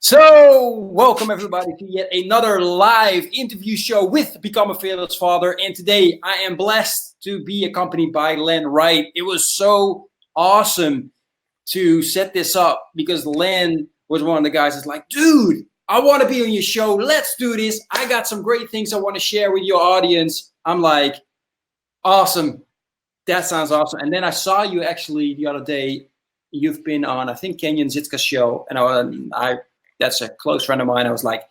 So, welcome everybody to yet another live interview show with Become a Fearless Father. And today I am blessed to be accompanied by Len Wright. It was so awesome to set this up because Len was one of the guys that's like, dude, I want to be on your show. Let's do this. I got some great things I want to share with your audience. I'm like, awesome. That sounds awesome. And then I saw you actually the other day. You've been on, I think, Kenyon Zitka's show. And I that's a close friend of mine. I was like,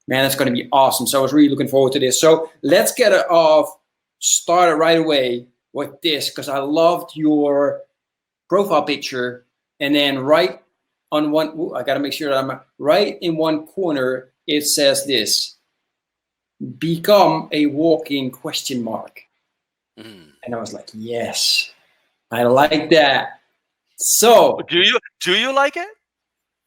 man, that's going to be awesome. So I was really looking forward to this. So let's get it off, started right away with this, because I loved your profile picture. And then right on one, I got to make sure that I'm right in one corner, it says this: become a walking question mark. And I was like, yes, I like that. So do you like it?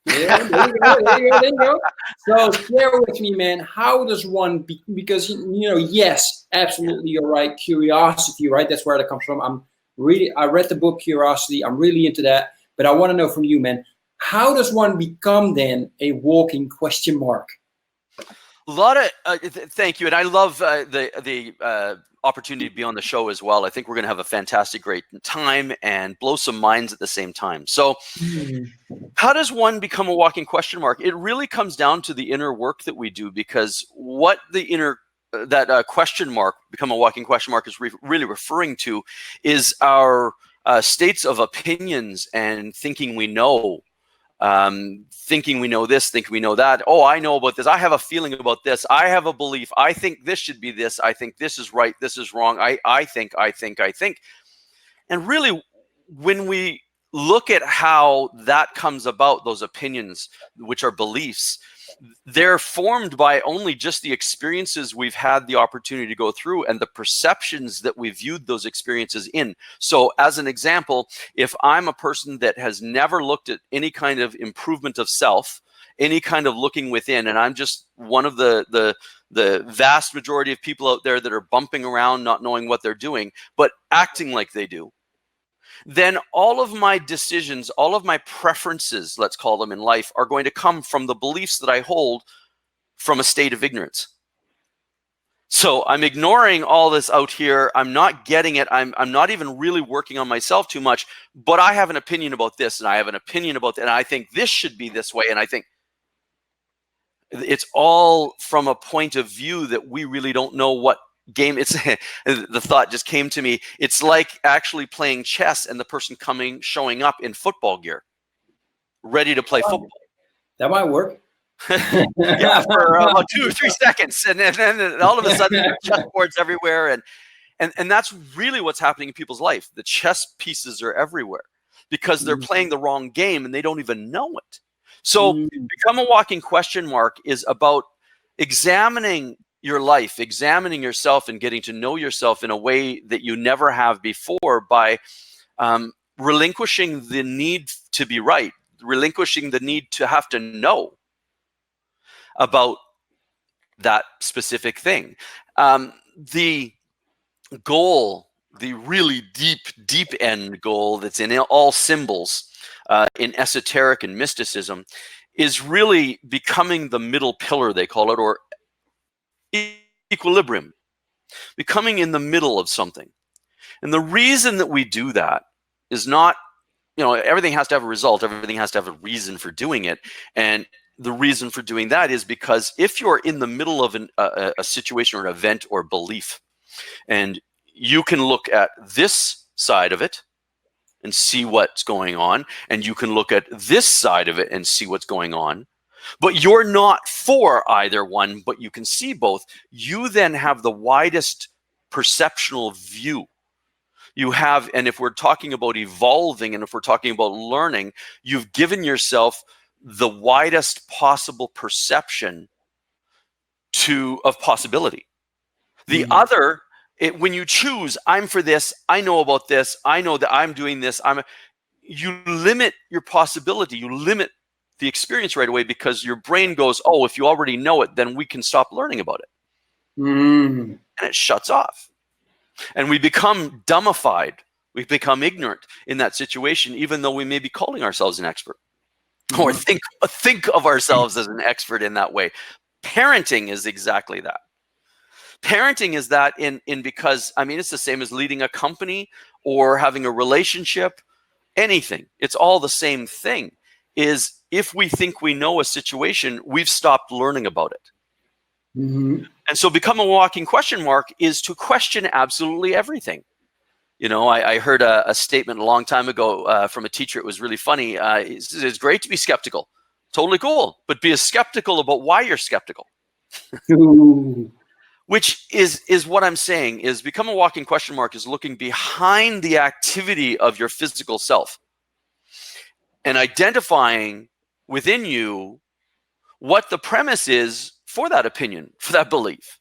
Yeah, there you go. So share with me, man, how does one because yes, absolutely, you're right. Curiosity, right? That's where that comes from. I read the book Curiosity. I'm really into that. But I want to know from you, man, how does one become then a walking question mark? A lot of thank you, and I love the opportunity to be on the show as well. I think we're going to have a fantastic, great time and blow some minds at the same time. So, how does one become a walking question mark? It really comes down to the inner work that we do, because what the inner question mark, become a walking question mark, is really referring to is our states of opinions and thinking we know. Thinking we know this, thinking we know that. Oh, I know about this. I have a feeling about this. I have a belief. I think this should be this. I think this is right. This is wrong. I think. And really, when we look at how that comes about, those opinions, which are beliefs, they're formed by only just the experiences we've had the opportunity to go through and the perceptions that we viewed those experiences in. So as an example, if I'm a person that has never looked at any kind of improvement of self, any kind of looking within, and I'm just one of the vast majority of people out there that are bumping around not knowing what they're doing, but acting like they do, then all of my decisions, all of my preferences, let's call them, in life, are going to come from the beliefs that I hold from a state of ignorance. So I'm ignoring all this out here. I'm not getting it. I'm not even really working on myself too much, but I have an opinion about this, and I have an opinion about that, and I think this should be this way, and I think it's all from a point of view that we really don't know what game it's. The thought just came to me. It's like actually playing chess and the person showing up in football gear, ready to play football. That might work. Yeah, for about 2 or 3 seconds, and then all of a sudden there are chessboards everywhere, and that's really what's happening in people's life. The chess pieces are everywhere because they're playing the wrong game and they don't even know it. So become a walking question mark is about examining your life, examining yourself, and getting to know yourself in a way that you never have before by relinquishing the need to be right, relinquishing the need to have to know about that specific thing. The goal, the really deep end goal that's in all symbols, in esoteric and mysticism, is really becoming the middle pillar, they call it, or equilibrium, becoming in the middle of something. And the reason that we do that is not, everything has to have a result, everything has to have a reason for doing it. And the reason for doing that is because if you're in the middle of a situation or an event or belief, and you can look at this side of it and see what's going on, and you can look at this side of it and see what's going on, but you're not for either one, but you can see both, you then have the widest perceptual view. You have, and if we're talking about evolving, and if we're talking about learning, you've given yourself the widest possible perception of possibility. The other, when you choose, I'm for this, I know about this, I know that I'm doing this, you limit your possibility, you limit the experience right away, because your brain goes, oh, if you already know it, then we can stop learning about it. And it shuts off. And we become dumbified. We become ignorant in that situation, even though we may be calling ourselves an expert. or think of ourselves as an expert in that way. Parenting is exactly that. Parenting is that in because, I mean, it's the same as leading a company or having a relationship, anything. It's all the same thing. Is if we think we know a situation, we've stopped learning about it. And so become a walking question mark is to question absolutely everything. You know, I heard a statement a long time ago from a teacher. It was really funny. He says, it's great to be skeptical. Totally cool. But be as skeptical about why you're skeptical. Which is what I'm saying is become a walking question mark is looking behind the activity of your physical self and identifying within you what the premise is for that opinion, for that belief.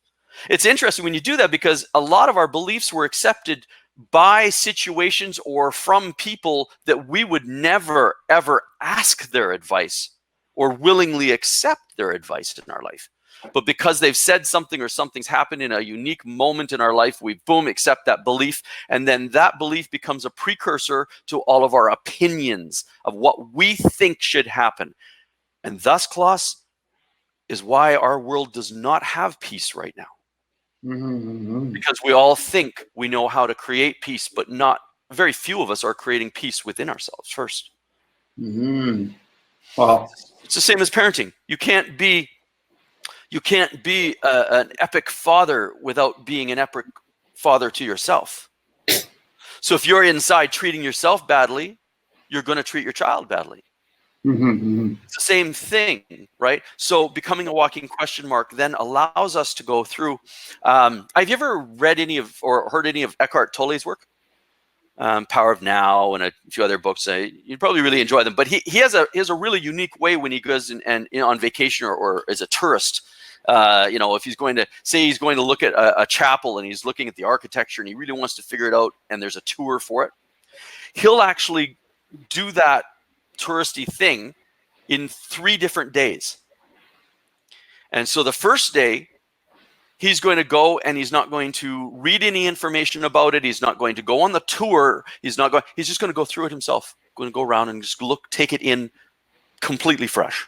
It's interesting when you do that because a lot of our beliefs were accepted by situations or from people that we would never, ever ask their advice or willingly accept their advice in our life. But because they've said something or something's happened in a unique moment in our life, we boom, accept that belief. And then that belief becomes a precursor to all of our opinions of what we think should happen. And thus, Klaas, is why our world does not have peace right now. Because we all think we know how to create peace, but not very few of us are creating peace within ourselves first. Wow. It's the same as parenting. You can't be an epic father without being an epic father to yourself. So if you're inside treating yourself badly, you're going to treat your child badly. It's the same thing, right? So becoming a walking question mark then allows us to go through. Have you ever read any of or heard any of Eckhart Tolle's work? Power of Now and a few other books. You'd probably really enjoy them. But he has a really unique way when he goes and you know, on vacation or as a tourist. You know, if he's going to look at a chapel and he's looking at the architecture and he really wants to figure it out and there's a tour for it, he'll actually do that touristy thing in 3 different days. And so the first day, he's going to go and he's not going to read any information about it. He's not going to go on the tour. He's just going to go through it himself. Going to go around and just take it in completely fresh.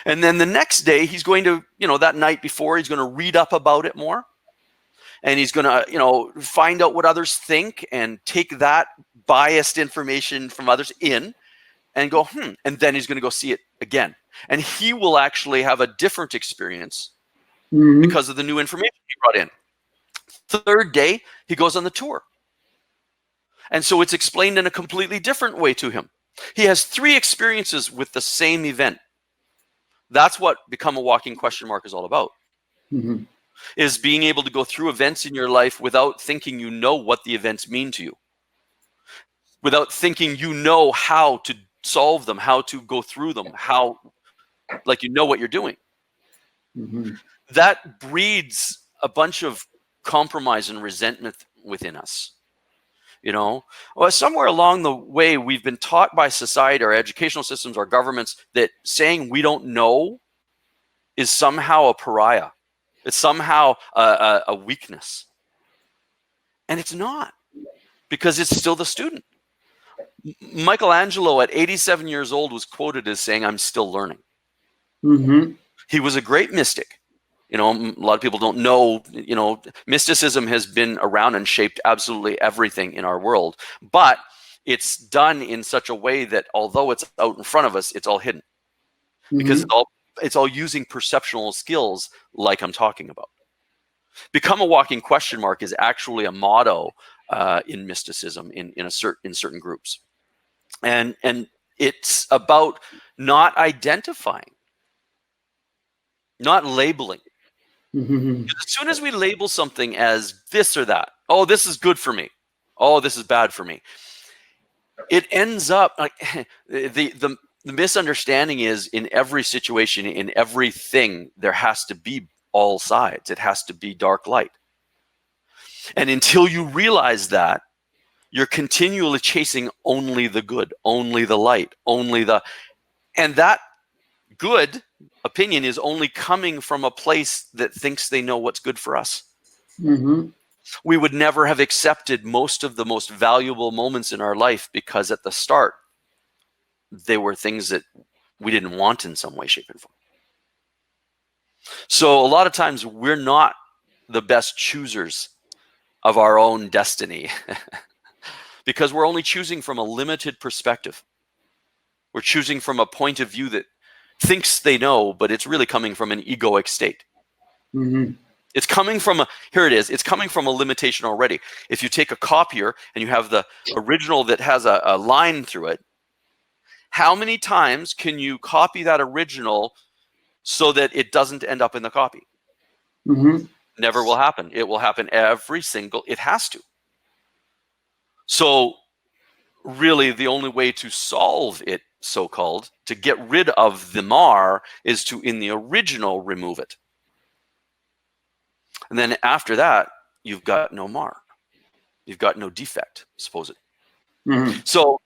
And then the next day, he's going to, you know, that night before, he's going to read up about it more. And he's going to, you know, find out what others think and take that biased information from others in and go, and then he's going to go see it again. And he will actually have a different experience because of the new information he brought in. Third day, he goes on the tour. And so it's explained in a completely different way to him. He has 3 experiences with the same event. That's what become a walking question mark is all about. Is being able to go through events in your life without thinking you know what the events mean to you. Without thinking you know how to solve them, how to go through them, how, like you know what you're doing. That breeds a bunch of compromise and resentment within us. You know, well, somewhere along the way, we've been taught by society, our educational systems, our governments, that saying we don't know is somehow a pariah. It's somehow a weakness. And it's not, because it's still the student. Michelangelo at 87 years old was quoted as saying, "I'm still learning." He was a great mystic. You know, a lot of people don't know, you know, mysticism has been around and shaped absolutely everything in our world. But it's done in such a way that although it's out in front of us, it's all hidden. Because it's all using perceptual skills like I'm talking about. Become a walking question mark is actually a motto in mysticism in certain groups. And it's about not identifying, not labeling. As soon as we label something as this or that, oh, this is good for me, oh, this is bad for me, it ends up like the misunderstanding is in every situation, in everything, there has to be all sides. It has to be dark light. And until you realize that, you're continually chasing only the good, only the light, and that good opinion is only coming from a place that thinks they know what's good for us. We would never have accepted most of the most valuable moments in our life because at the start, they were things that we didn't want in some way, shape, and form. So a lot of times we're not the best choosers of our own destiny because we're only choosing from a limited perspective. We're choosing from a point of view that thinks they know, but it's really coming from an egoic state. Mm-hmm. It's coming from here it is. It's coming from a limitation already. If you take a copier and you have the original that has a line through it, how many times can you copy that original so that it doesn't end up in the copy? Mm-hmm. Never will happen. It will happen it has to. So really the only way to solve it, so-called, to get rid of the mar is to, in the original, remove it. And then after that, you've got no mar. You've got no defect, suppose it. Mm-hmm. So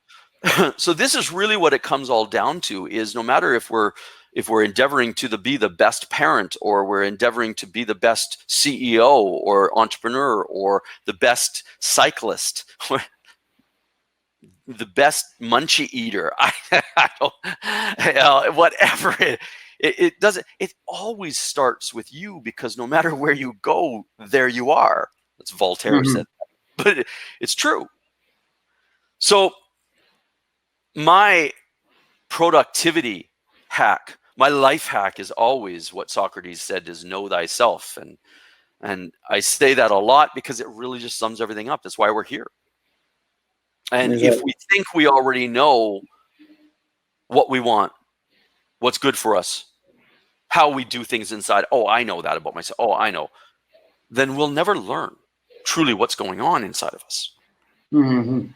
this is really what it comes all down to, is no matter if we're endeavoring to be the best parent, or we're endeavoring to be the best CEO or entrepreneur, or the best cyclist, or the best munchie eater, I don't, whatever it doesn't. It always starts with you, because no matter where you go, there you are. That's Voltaire Mm-hmm. said that. But it's true. So my productivity hack, my life hack, is always what Socrates said, is know thyself. And I say that a lot because it really just sums everything up. That's why we're here. And if we think we already know what we want, what's good for us, how we do things inside, oh, I know that about myself, oh, I know, then we'll never learn truly what's going on inside of us. Mm-hmm.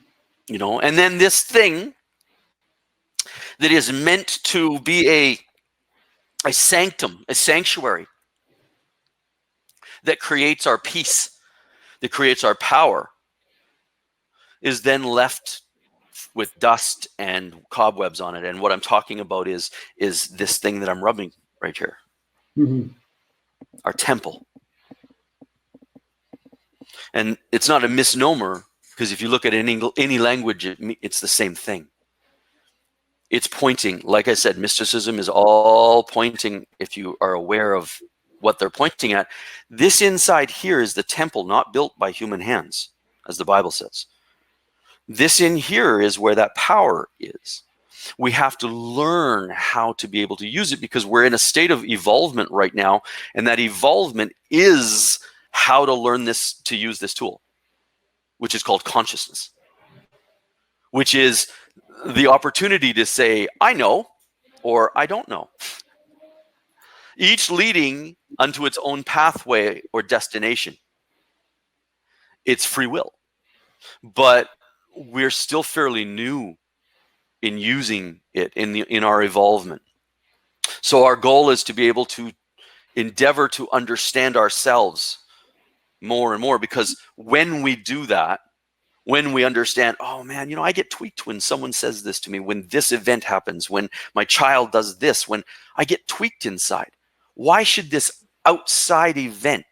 You know, and then this thing that is meant to be a sanctum, a sanctuary that creates our peace, that creates our power, is then left with dust and cobwebs on it. And what I'm talking about is this thing that I'm rubbing right here. Mm-hmm. Our temple. And it's not a misnomer, because if you look at any language, it's the same thing. It's pointing, like I said, mysticism is all pointing, if you are aware of what they're pointing at. This inside here is the temple, not built by human hands, as the Bible says. This in here is where that power is. We have to learn how to be able to use it, because we're in a state of evolvement right now, and that evolvement is how to learn this, to use this tool, which is called consciousness, which is the opportunity to say, I know, or I don't know. Each leading unto its own pathway or destination. It's free will. But we're still fairly new in using it in our evolvement. So our goal is to be able to endeavor to understand ourselves more and more, because when we do that, when we understand, oh man, you know, I get tweaked when someone says this to me, when this event happens, when my child does this, when I get tweaked inside. Why should this outside event,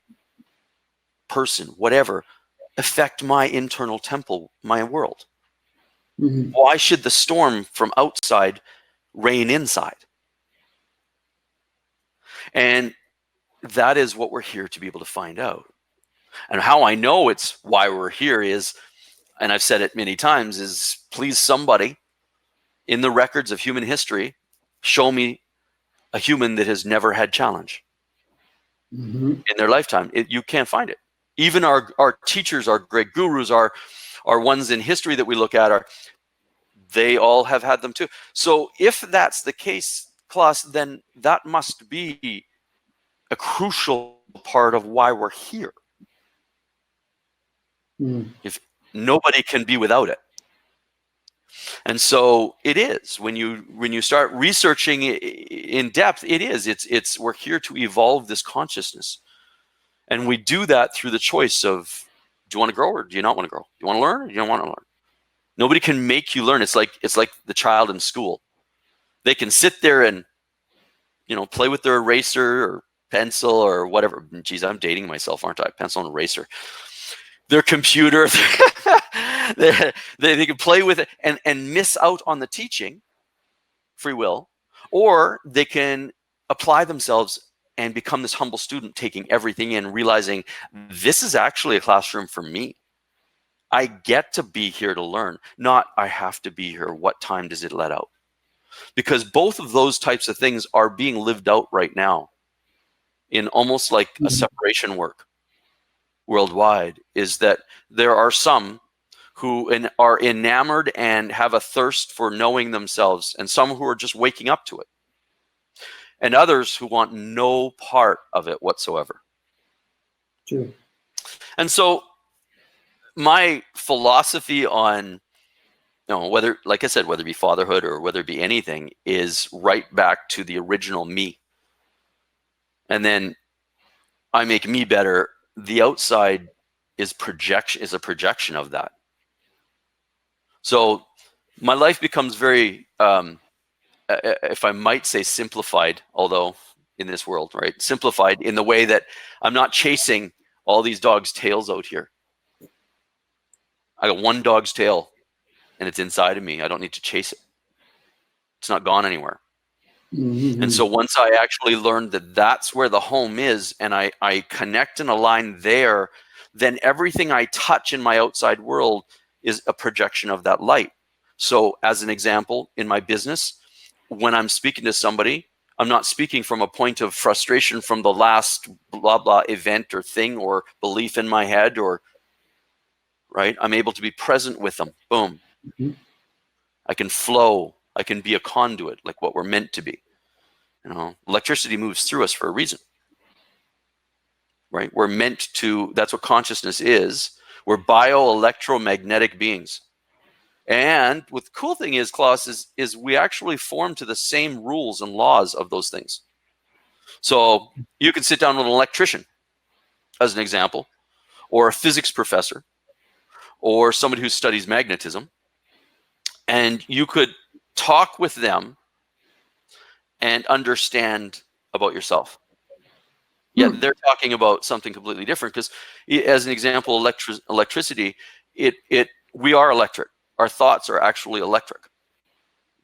person, whatever, affect my internal temple, my world? Mm-hmm. Why should the storm from outside rain inside? And that is what we're here to be able to find out. And how I know it's why we're here is, and I've said it many times, is please somebody in the records of human history show me a human that has never had challenge in their lifetime. You can't find it. Even our teachers, our great gurus, our ones in history that we look at, they all have had them too. So if that's the case, Klaas, then that must be a crucial part of why we're here. If nobody can be without it. And so it is, when you start researching in depth, it's we're here to evolve this consciousness. And we do that through the choice of, do you want to grow or do you not want to grow? Do you want to learn or do you don't want to learn? Nobody can make you learn. It's like the child in school. They can sit there and, you know, play with their eraser or pencil or whatever. Geez, I'm dating myself, aren't I? Pencil and eraser. Their computer, they can play with it and miss out on the teaching free will, or they can apply themselves and become this humble student, taking everything in, realizing this is actually a classroom for me. I get to be here to learn, not I have to be here. What time does it let out? Because both of those types of things are being lived out right now in almost like a separation work worldwide, is that there are some who are enamored and have a thirst for knowing themselves, and some who are just waking up to it, and others who want no part of it whatsoever. True. And so my philosophy on, whether, like I said, whether it be fatherhood or whether it be anything, is right back to the original me. And then I make me better. The outside is a projection of that. So my life becomes very, if I might say, simplified, although in this world, right? Simplified in the way that I'm not chasing all these dogs' tails out here. I got one dog's tail and it's inside of me. I don't need to chase it. It's not gone anywhere. And so once I actually learned that that's where the home is, and I connect and align there, then everything I touch in my outside world is a projection of that light. So as an example, in my business, when I'm speaking to somebody, I'm not speaking from a point of frustration from the last blah, blah event or thing or belief in my head, or, right? I'm able to be present with them. Boom. I can flow. I can be a conduit, like what we're meant to be. Electricity moves through us for a reason, right? We're meant to, that's what consciousness is. We're bioelectromagnetic beings. And what the cool thing is, Klaas, is we actually form to the same rules and laws of those things. So you can sit down with an electrician, as an example, or a physics professor, or somebody who studies magnetism, and you could talk with them and understand about yourself. Yet they're talking about something completely different, because as an example, electricity, we are electric. Our thoughts are actually electric.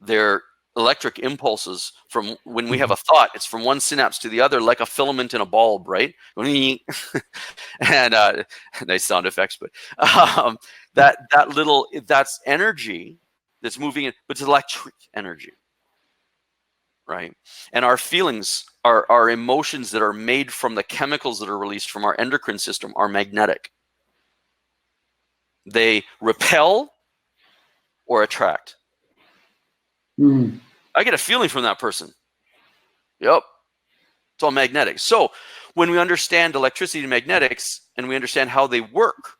They're electric impulses. From when we have a thought, it's from one synapse to the other, like a filament in a bulb, right? And nice sound effects, but that's energy that's moving in, but it's electric energy, right? And our feelings, our emotions that are made from the chemicals that are released from our endocrine system are magnetic. They repel or attract. I get a feeling from that person. Yep. It's all magnetic. So when we understand electricity and magnetics, and we understand how they work,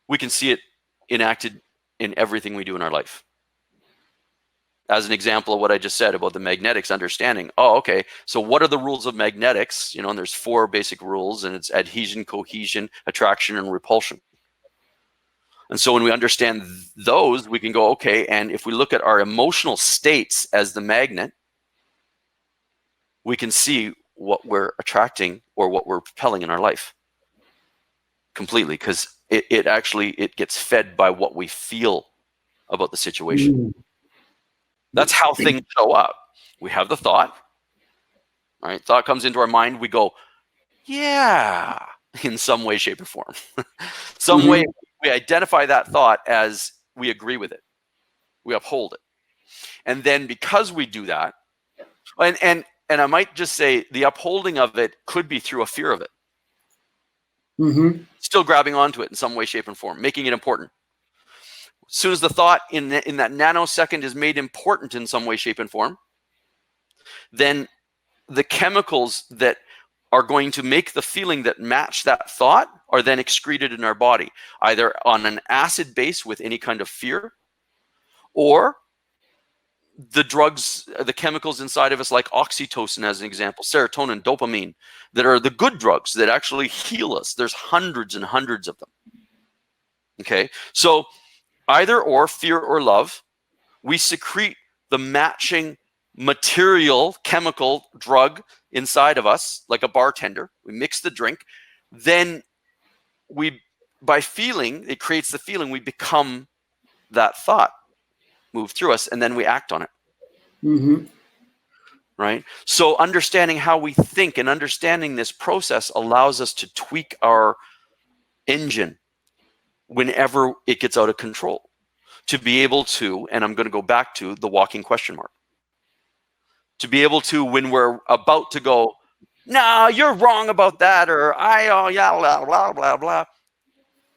we can see it enacted in everything we do in our life. As an example of what I just said about the magnetics, understanding, oh, okay, so what are the rules of magnetics? And there's 4 basic rules, and it's adhesion, cohesion, attraction, and repulsion. And so when we understand those, we can go, okay, and if we look at our emotional states as the magnet, we can see what we're attracting or what we're propelling in our life completely, because it gets fed by what we feel about the situation. That's how things show up. We have the thought, right? Thought comes into our mind. We go, yeah, in some way, shape, or form. Some way we identify that thought as we agree with it. We uphold it. And then because we do that, and I might just say the upholding of it could be through a fear of it. Still grabbing onto it in some way, shape, and form, making it important. As soon as the thought in that nanosecond is made important in some way, shape, and form, then the chemicals that are going to make the feeling that match that thought are then excreted in our body, either on an acid base with any kind of fear, or the drugs, the chemicals inside of us, like oxytocin as an example, serotonin, dopamine, that are the good drugs that actually heal us. There's hundreds and hundreds of them. Okay, so either or, fear or love, we secrete the matching material, chemical, drug inside of us, like a bartender. We mix the drink. Then by feeling, it creates the feeling, we become that thought, move through us, and then we act on it. Mm-hmm. Right? So understanding how we think and understanding this process allows us to tweak our engine whenever it gets out of control, to be able to, and I'm going to go back to the walking question mark, to be able to, when we're about to go, no, you're wrong about that, or oh yeah, blah blah blah blah,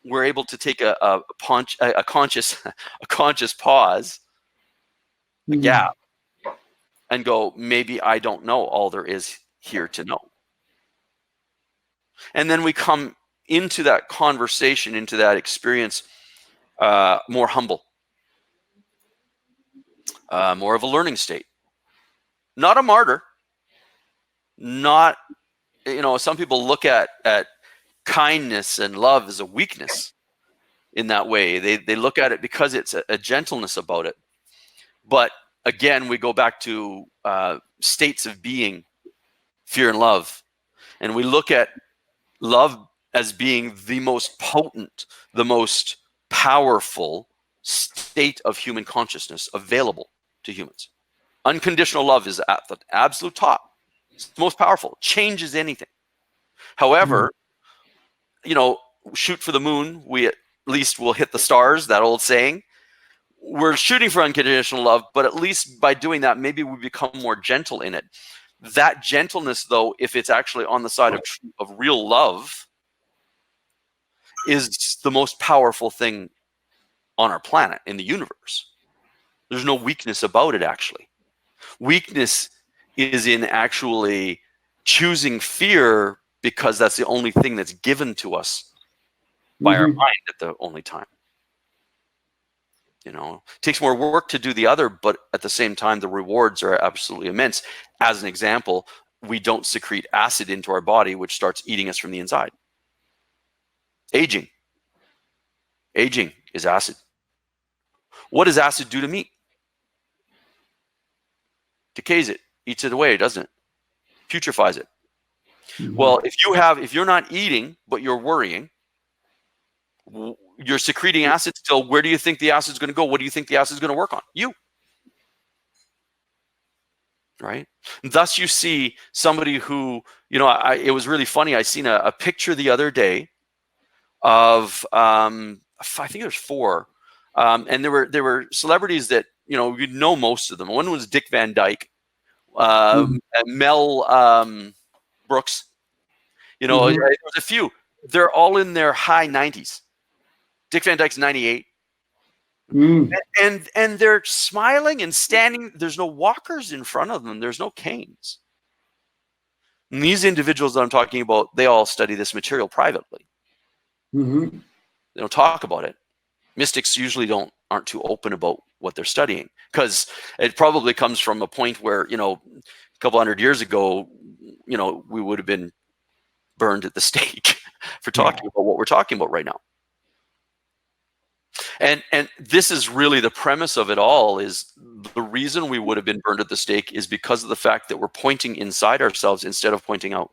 we're able to take a conscious a conscious pause, a gap, and go, maybe I don't know all there is here to know. And then we come into that conversation, into that experience, more humble, more of a learning state, not a martyr, not, some people look at kindness and love as a weakness in that way. They look at it because it's a gentleness about it. But again, we go back to states of being, fear and love. And we look at love as being the most potent, the most powerful state of human consciousness available to humans. Unconditional love is at the absolute top. It's the most powerful, changes anything. However, shoot for the moon, we at least will hit the stars, that old saying. We're shooting for unconditional love, but at least by doing that, maybe we become more gentle in it. That gentleness, though, if it's actually on the side of real love, is the most powerful thing on our planet, in the universe. There's no weakness about it, actually. Weakness is in actually choosing fear because that's the only thing that's given to us by our mind at the only time. It takes more work to do the other, but at the same time, the rewards are absolutely immense. As an example, we don't secrete acid into our body, which starts eating us from the inside. Aging is acid. What does acid do to meat? Decays it, eats it away, doesn't it? Putrefies it. Well, if you're not eating, but you're worrying, you're secreting acid still. Where do you think the acid's going to go? What do you think the acid's going to work on? You. Right? Thus, you see somebody who, it was really funny. I seen a picture the other day of, I think there's 4, and there were celebrities that, you'd know most of them. One was Dick Van Dyke, and Mel Brooks. There was a few. They're all in their high 90s. Dick Van Dyke's 98. And they're smiling and standing. There's no walkers in front of them. There's no canes. And these individuals that I'm talking about, they all study this material privately. They don't talk about it. Mystics usually aren't too open about what they're studying, because it probably comes from a point where, a couple hundred years ago, we would have been burned at the stake for talking about what we're talking about right now. And this is really the premise of it all, is the reason we would have been burned at the stake is because of the fact that we're pointing inside ourselves instead of pointing out.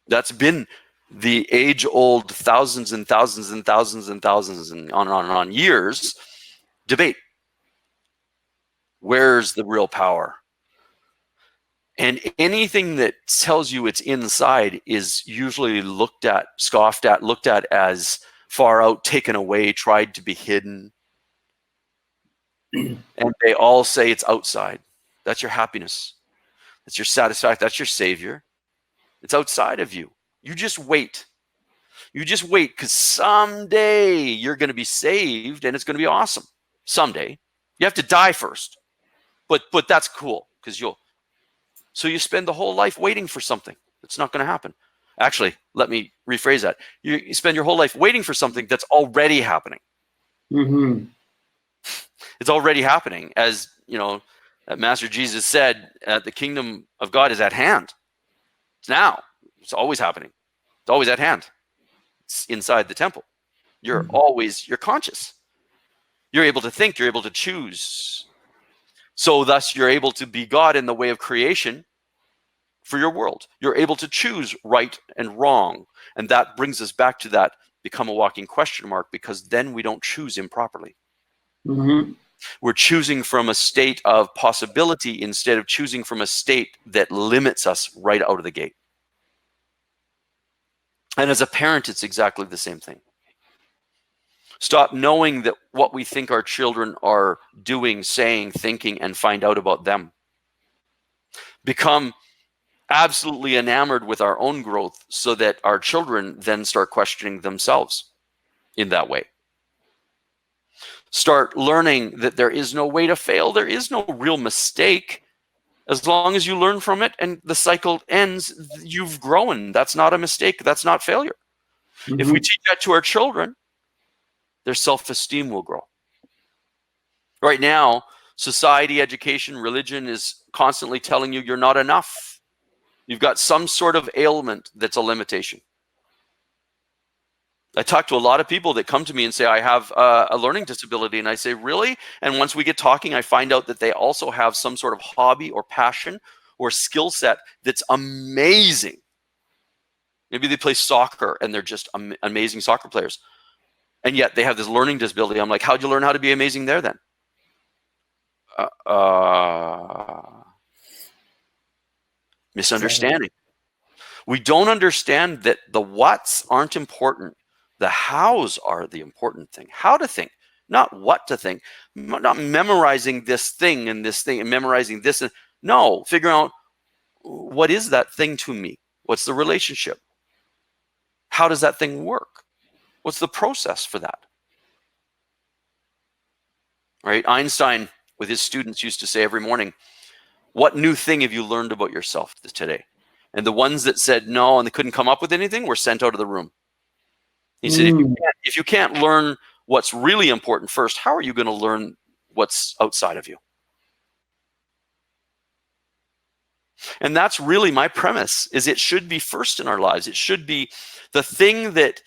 That's been the age-old thousands and thousands and thousands and thousands and on years debate. Where's the real power? And anything that tells you it's inside is usually looked at, scoffed at, looked at as far out, taken away, tried to be hidden. And they all say it's outside. That's your happiness. That's your satisfaction. That's your savior. It's outside of you. You just wait. You just wait, because someday you're going to be saved and it's going to be awesome. Someday. You have to die first. But that's cool, because so you spend the whole life waiting for something that's not going to happen. Actually, let me rephrase that. You spend your whole life waiting for something that's already happening. It's already happening. As Master Jesus said, the kingdom of God is at hand. It's now. It's always happening. It's always at hand. It's inside the temple. You're conscious. You're able to think. You're able to choose. So thus, you're able to be God in the way of creation for your world. You're able to choose right and wrong. And that brings us back to that become a walking question mark, because then we don't choose improperly. We're choosing from a state of possibility instead of choosing from a state that limits us right out of the gate. And as a parent, it's exactly the same thing. Stop knowing that what we think our children are doing, saying, thinking, and find out about them. Become absolutely enamored with our own growth so that our children then start questioning themselves in that way. Start learning that there is no way to fail. There is no real mistake. As long as you learn from it and the cycle ends, you've grown. That's not a mistake. That's not failure. Mm-hmm. If we teach that to our children, their self-esteem will grow. Right now, society, education, religion is constantly telling you you're not enough. You've got some sort of ailment that's a limitation. I talk to a lot of people that come to me and say, I have a learning disability. And I say, really? And once we get talking, I find out that they also have some sort of hobby or passion or skill set that's amazing. Maybe they play soccer and they're just amazing soccer players. And yet they have this learning disability. I'm like, how'd you learn how to be amazing there then? Misunderstanding. We don't understand that the whats aren't important. The hows are the important thing. How to think, not what to think. Not memorizing this thing and memorizing this. No, figuring out what is that thing to me? What's the relationship? How does that thing work? What's the process for that? Right? Einstein, with his students, used to say every morning, what new thing have you learned about yourself today? And the ones that said no and they couldn't come up with anything were sent out of the room. He said, if you can't learn what's really important first, how are you going to learn what's outside of you? And that's really my premise, is it should be first in our lives. It should be the thing that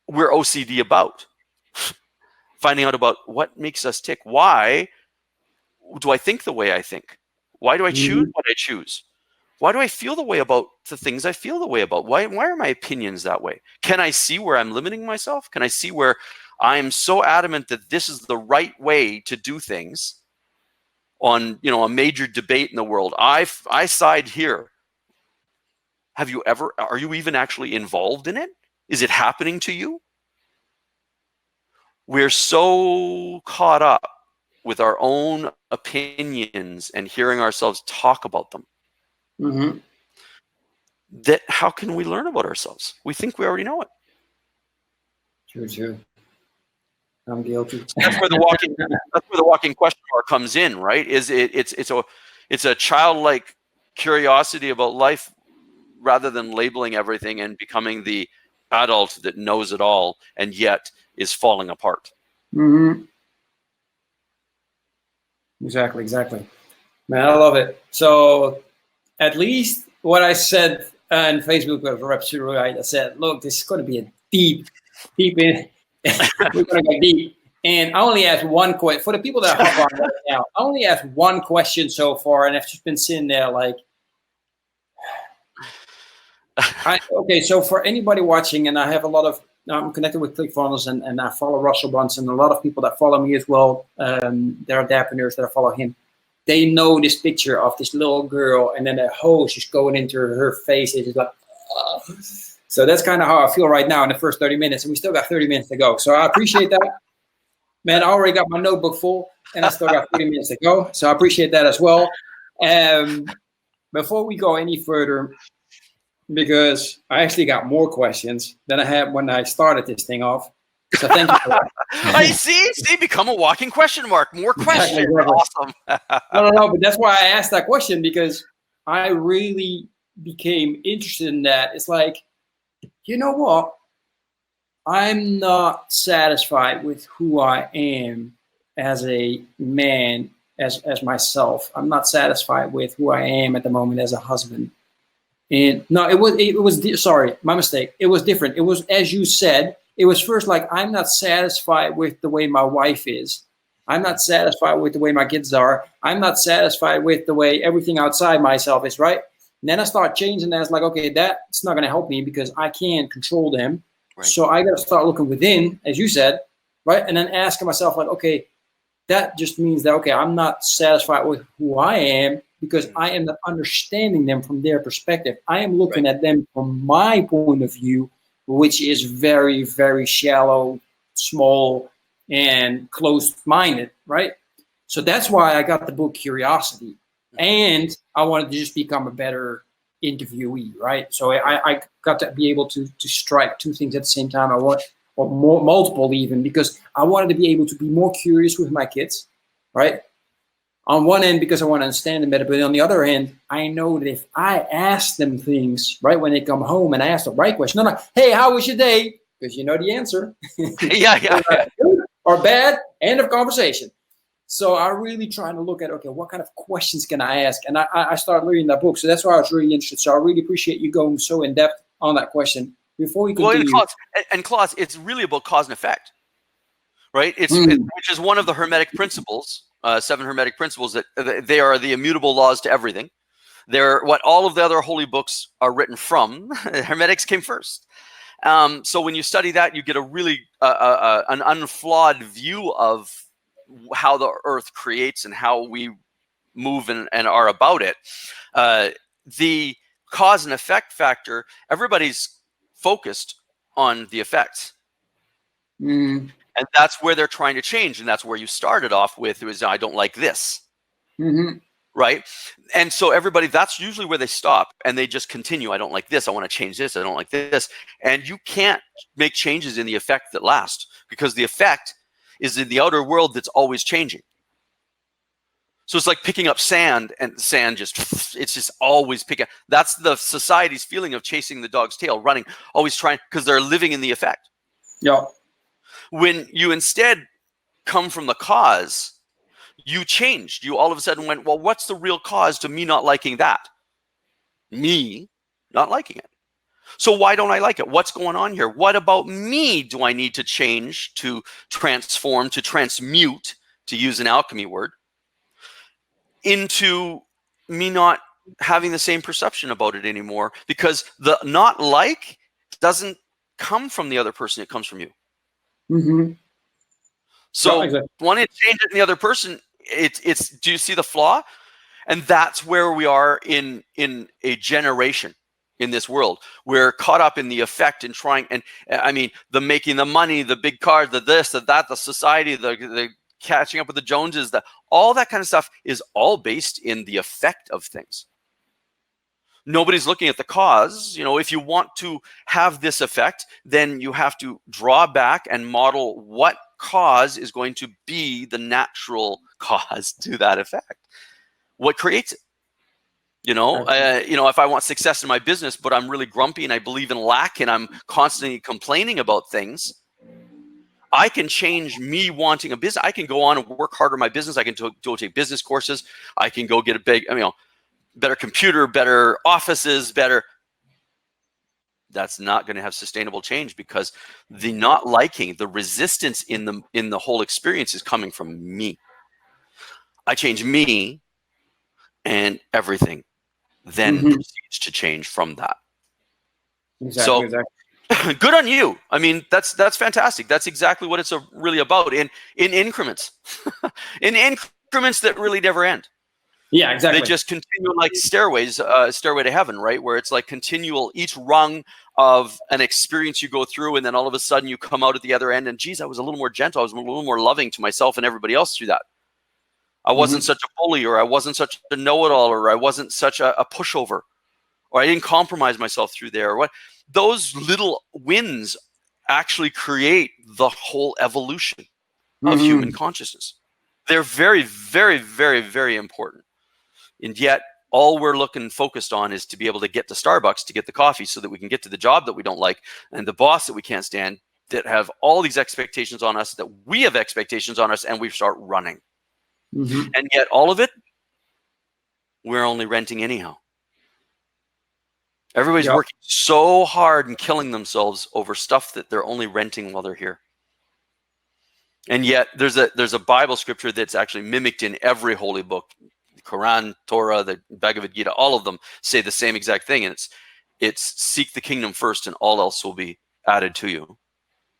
we're OCD about. Finding out about what makes us tick. Why do I think the way I think? Why do I choose what I choose? Why do I feel the way about the things I feel the way about? Why are my opinions that way? Can I see where I'm limiting myself? Can I see where I'm so adamant that this is the right way to do things on, a major debate in the world? I side here. Are you even actually involved in it? Is it happening to you? We're so caught up with our own opinions and hearing ourselves talk about them. Mm-hmm. That how can we learn about ourselves? We think we already know it. True. I'm guilty. That's where the walking question mark comes in, right? It's a childlike curiosity about life rather than labeling everything and becoming the adult that knows it all and yet is falling apart. Mm-hmm. Exactly. Man, I love it. So at least what I said on Facebook was absolutely right. I said, look, this is going to be a deep in. We're going to go deep. And I only asked one question. For the people that hop on right now, I only asked one question so far, and I've just been sitting there like, okay, so for anybody watching, and I have a lot of, I'm connected with ClickFunnels and I follow Russell Brunson, and a lot of people that follow me as well, there are Dadpreneurs that follow him. They know this picture of this little girl, and then a hose just going into her face. It's just like, oh. So that's kind of how I feel right now in the first 30 minutes, and we still got 30 minutes to go. So I appreciate that. Man, I already got my notebook full, and I still got 30 minutes to go. So I appreciate that as well. Before we go any further, because I actually got more questions than I had when I started this thing off. So thank you for that. I see, become a walking question mark. More questions. Exactly. Awesome. No, but that's why I asked that question, because I really became interested in that. It's like, you know what? I'm not satisfied with who I am as a man, as myself. I'm not satisfied with who I am at the moment as a husband. And no, it was sorry, my mistake. It was different. It was, as you said, it was first like, I'm not satisfied with the way my wife is. I'm not satisfied with the way my kids are. I'm not satisfied with the way everything outside myself is, right? And then I start changing that. It's like, okay, that's not going to help me because I can't control them. Right. So I got to start looking within, as you said, right? And then asking myself like, okay, that just means that, okay, I'm not satisfied with who I am because I am not understanding them from their perspective. I am looking at them from my point of view, which is very, very shallow, small, and closed-minded, right? So that's why I got the book Curiosity. And I wanted to just become a better interviewee, right? So I got to be able to strike two things at the same time. Or more, multiple even, because I wanted to be able to be more curious with my kids, right? On one end, because I want to understand them better, but on the other hand, I know that if I ask them things, right, when they come home and I ask the right question, I'm like, hey, how was your day? Because you know the answer. Yeah. Good or bad, end of conversation. So I really trying to look at, okay, what kind of questions can I ask? And I started reading that book. So that's why I was really interested. So I really appreciate you going so in depth on that question. Before we continue. And Klaas, it's really about cause and effect, right? Which is one of the Hermetic principles, 7 Hermetic principles, that they are the immutable laws to everything. They're what all of the other holy books are written from. Hermetics came first. So when you study that, you get a really an unflawed view of how the earth creates and how we move and are about it. The cause and effect factor, everybody's focused on the effects. And that's where they're trying to change. And that's where you started off with, was I don't like this. Right? And so everybody, that's usually where they stop and they just continue. I don't like this. I want to change this. I don't like this. And you can't make changes in the effect that last, because the effect is in the outer world that's always changing. So it's like picking up sand, and the sand it's just always picking up. That's the society's feeling of chasing the dog's tail, running, always trying, because they're living in the effect. Yeah. When you instead come from the cause, you changed. You all of a sudden went, well, what's the real cause to me not liking that? Me not liking it. So why don't I like it? What's going on here? What about me do I need to change, to transform, to transmute, to use an alchemy word, into me not having the same perception about it anymore? Because the not like doesn't come from the other person, it comes from you. So wanting to change it in the other person, it's do you see the flaw? And that's where we are in a generation in this world. We're caught up in the effect and trying, and I mean, the making the money, the big cars, the this, the that, the society, the catching up with the Joneses, all that kind of stuff is all based in the effect of things. Nobody's looking at the cause. You know, if you want to have this effect, then you have to draw back and model what cause is going to be the natural cause to that effect. What creates it? You know, if I want success in my business, but I'm really grumpy and I believe in lack and I'm constantly complaining about things, I can change me wanting a business. I can go on and work harder in my business. I can go take business courses. I can go get a big, better computer, better offices, better. That's not going to have sustainable change, because the not liking, the resistance in the whole experience is coming from me. I change me, and everything then proceeds to change from that. Exactly. Good on you. I mean, that's fantastic. That's exactly what it's really about, in increments, in increments that really never end. Yeah, exactly. They just continue like stairways, stairway to heaven, right? Where it's like continual, each rung of an experience you go through, and then all of a sudden you come out at the other end, and geez, I was a little more gentle. I was a little more loving to myself and everybody else through that. I wasn't such a bully, or I wasn't such a know-it-all, or I wasn't such a pushover, or I didn't compromise myself through there. Or what? Those little wins actually create the whole evolution of human consciousness. They're very, very, very, very important. And yet all we're focused on is to be able to get to Starbucks to get the coffee so that we can get to the job that we don't like, and the boss that we can't stand, that have all these expectations on us, that we have expectations on us, and we start running. And yet all of it, we're only renting anyhow. Everybody's working so hard and killing themselves over stuff that they're only renting while they're here. And yet there's a Bible scripture that's actually mimicked in every holy book. The Quran, Torah, the Bhagavad Gita, all of them say the same exact thing. And it's seek the kingdom first, and all else will be added to you.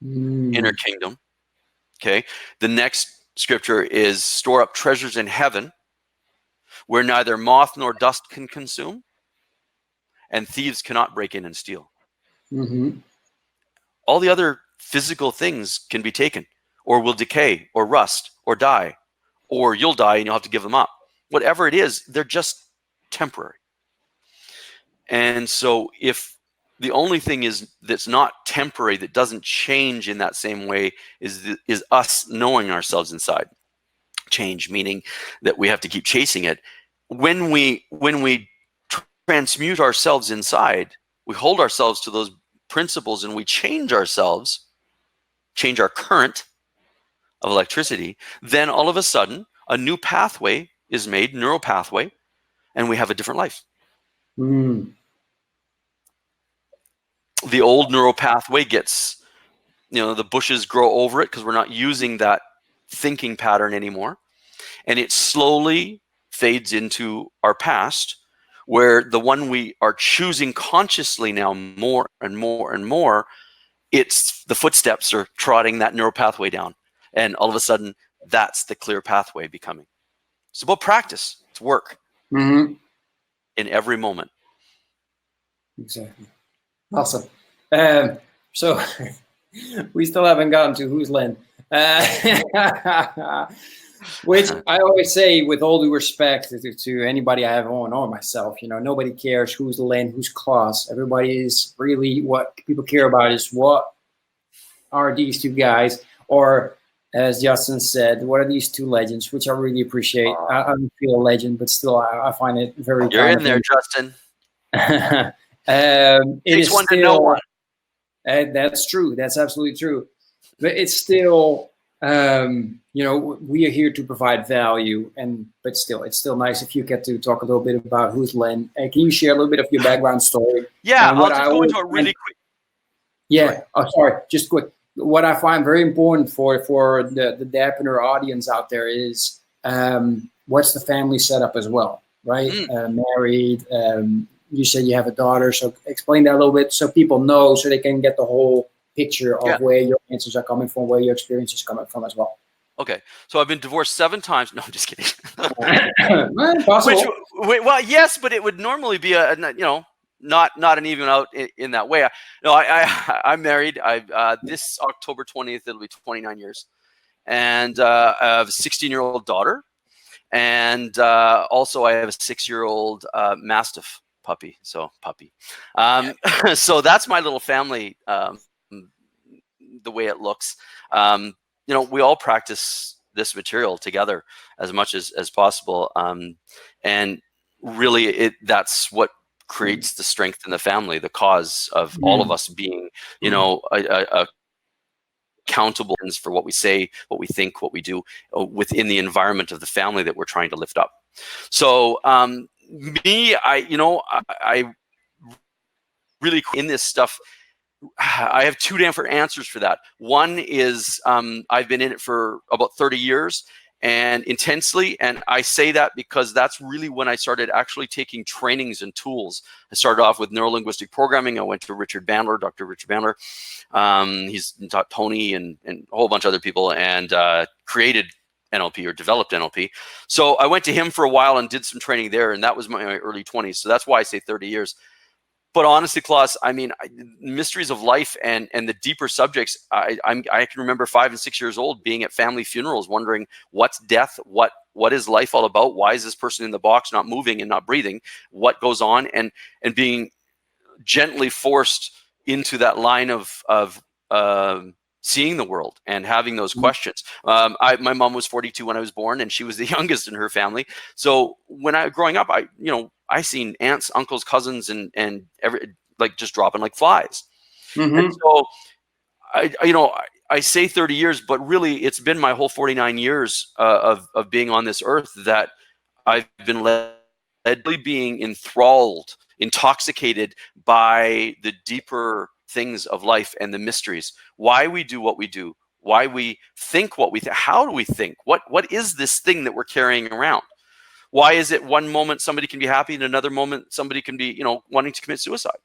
Inner kingdom. Okay. The next scripture is store up treasures in heaven where neither moth nor dust can consume and thieves cannot break in and steal. Mm-hmm. All the other physical things can be taken or will decay or rust or die, or you'll die and you'll have to give them up. Whatever it is, they're just temporary. And so if the only thing is that's not temporary, that doesn't change in that same way, is us knowing ourselves inside. Change meaning that we have to keep chasing it. When we transmute ourselves inside, we hold ourselves to those principles and we change ourselves, change our current of electricity, then all of a sudden a new pathway is made, neural pathway, and we have a different life. Mm. The old neural pathway gets, the bushes grow over it because we're not using that thinking pattern anymore. And it slowly fades into our past, where the one we are choosing consciously now more and more and more, it's the footsteps are trotting that neural pathway down. And all of a sudden, that's the clear pathway becoming. It's about practice. It's work. Mm-hmm. In every moment. Exactly. Awesome. So we still haven't gotten to who's Len. Which I always say, with all due respect to anybody I have on or myself, nobody cares who's Len, who's Klaas. Everybody is really, what people care about is what are these two guys, or as Justin said, what are these two legends, which I really appreciate. I don't feel a legend, but still I find it very You're in there, Justin. It takes is one still, to know one. That's true. That's absolutely true. But it's still, we are here to provide value, but still, it's still nice if you get to talk a little bit about who's Len. Can you share a little bit of your background story? Yeah, I'll just go into it really quick. Yeah. Sorry, just quick. What I find very important for the Dadpreneur audience out there is what's the family setup as well, right? Married. You said you have a daughter, so explain that a little bit so people know, so they can get the whole picture of where your answers are coming from, where your experience is coming from as well. Okay, so I've been divorced 7 times. No, I'm just kidding. Possible. Well, yes, but it would normally be not an even out in that way. I'm married. This October 20th, it'll be 29 years, and I have a 16-year-old daughter, and also I have a 6-year-old Mastiff puppy. So so that's my little family. The way it looks, we all practice this material together as much as possible, and really that's what creates the strength in the family, the cause of all of us being, accountable for what we say, what we think, what we do within the environment of the family that we're trying to lift up. So I really in this stuff, I have 2 different answers for that. One is I've been in it for about 30 years and intensely, and I say that because that's really when I started actually taking trainings and tools. I started off with neuro-linguistic programming. I went to Dr. Richard Bandler. He's taught Tony and a whole bunch of other people, and created NLP or developed NLP. So I went to him for a while and did some training there, and that was my early 20s. So that's why I say 30 years. But honestly, Klaas, mysteries of life and the deeper subjects, I can remember 5 and 6 years old being at family funerals, wondering what's death, what is life all about? Why is this person in the box not moving and not breathing? What goes on? And being gently forced into that line of seeing the world and having those questions. My mom was 42 when I was born, and she was the youngest in her family. So when growing up, I seen aunts, uncles, cousins, and just dropping like flies. And so I say 30 years, but really it's been my whole 49 years of being on this earth that I've been led being enthralled, intoxicated by the deeper things of life and the mysteries, why we do what we do, why we think what we think, how do we think, what is this thing that we're carrying around? Why is it one moment somebody can be happy and another moment somebody can be, wanting to commit suicide?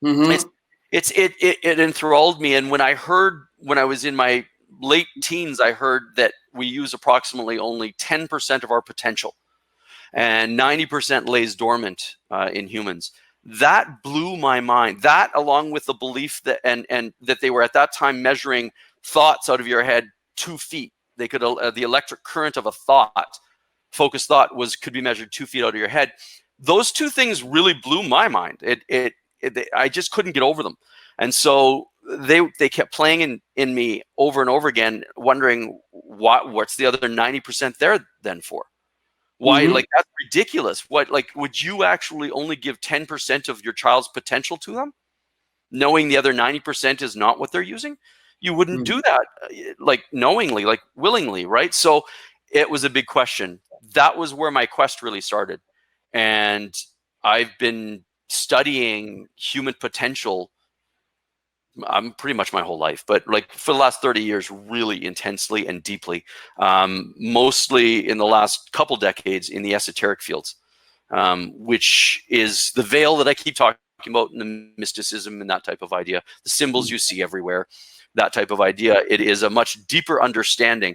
It enthralled me. And when I was in my late teens, I heard that we use approximately only 10% of our potential, and 90% lays dormant in humans. That blew my mind. That, along with the belief that and that they were at that time measuring thoughts out of your head 2 feet. They could the electric current of a thought, focused thought, could be measured 2 feet out of your head. Those two things really blew my mind. I just couldn't get over them, and so they kept playing in me over and over again, wondering what's the other 90% there then for? Why? Like, that's ridiculous. What, like, would you actually only give 10% of your child's potential to them, knowing the other 90% is not what they're using? You wouldn't do that, like, knowingly, like, willingly, right? So it was a big question. That was where my quest really started. And I've been studying human potential pretty much my whole life, but like for the last 30 years, really intensely and deeply, mostly in the last couple decades in the esoteric fields, which is the veil that I keep talking about in the mysticism and that type of idea, the symbols you see everywhere, that type of idea. It is a much deeper understanding,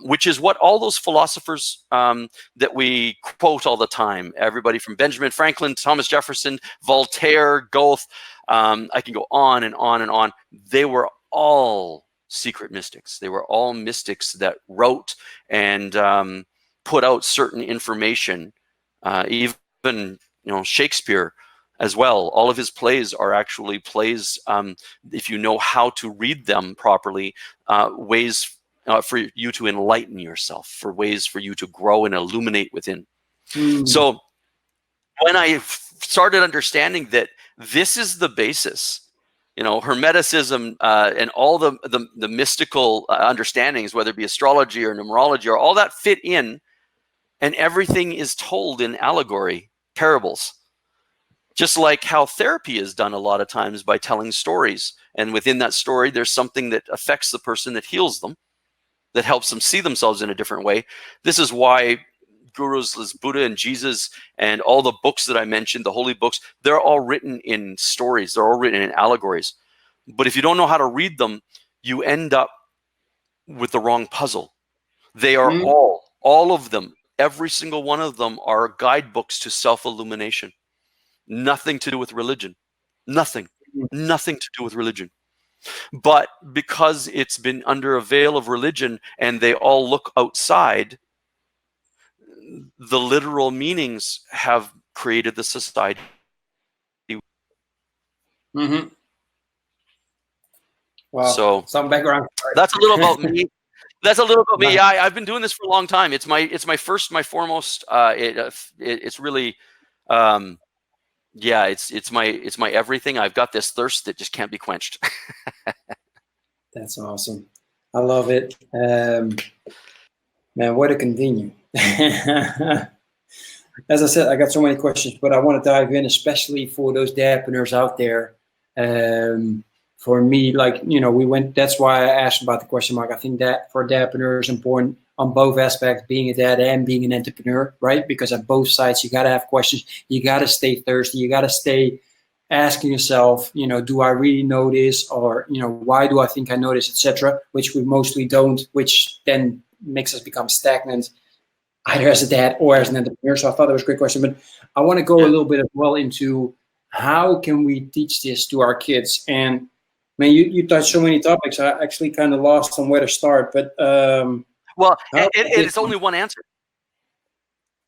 which is what all those philosophers that we quote all the time, everybody from Benjamin Franklin, Thomas Jefferson, Voltaire, Goethe, I can go on and on and on. They were all secret mystics. They were all mystics that wrote and put out certain information. Even Shakespeare as well. All of his plays are actually plays, if you know how to read them properly, ways for you to enlighten yourself, for ways for you to grow and illuminate within. So when I started understanding that this is the basis, Hermeticism and all the mystical understandings, whether it be astrology or numerology, or all that fit in, and everything is told in allegory, parables. Just like how therapy is done a lot of times by telling stories. And within that story, there's something that affects the person, that heals them, that helps them see themselves in a different way. This is why gurus as Buddha and Jesus and all the books that I mentioned, the holy books, they're all written in stories. They're all written in allegories. But if you don't know how to read them, you end up with the wrong puzzle. They are all of them, every single one of them are guidebooks to self-illumination. Nothing to do with religion. Nothing to do with religion. But because it's been under a veil of religion and they all look outside, the literal meanings have created the society. Wow. So some background. That's a little about me. That's a little about me. Yeah, I've been doing this for a long time. It's my foremost. It's really, yeah. It's my everything. I've got this thirst that just can't be quenched. That's awesome. I love it. Man, what a continue. As I said, I got so many questions, but I want to dive in, especially for those dadpreneurs out there. For me, like, that's why I asked about the question mark. I think that for dadpreneurs is important on both aspects, being a dad and being an entrepreneur, right? Because at both sides, you got to have questions. You got to stay thirsty. You got to stay asking yourself, do I really know this? Or, why do I think I know this, etc., which we mostly don't, which then makes us become stagnant, either as a dad or as an entrepreneur. So I thought that was a great question. But I want to go a little bit as well into how can we teach this to our kids? And man, you touched so many topics. I actually kind of lost on where to start. But well, it's only one answer.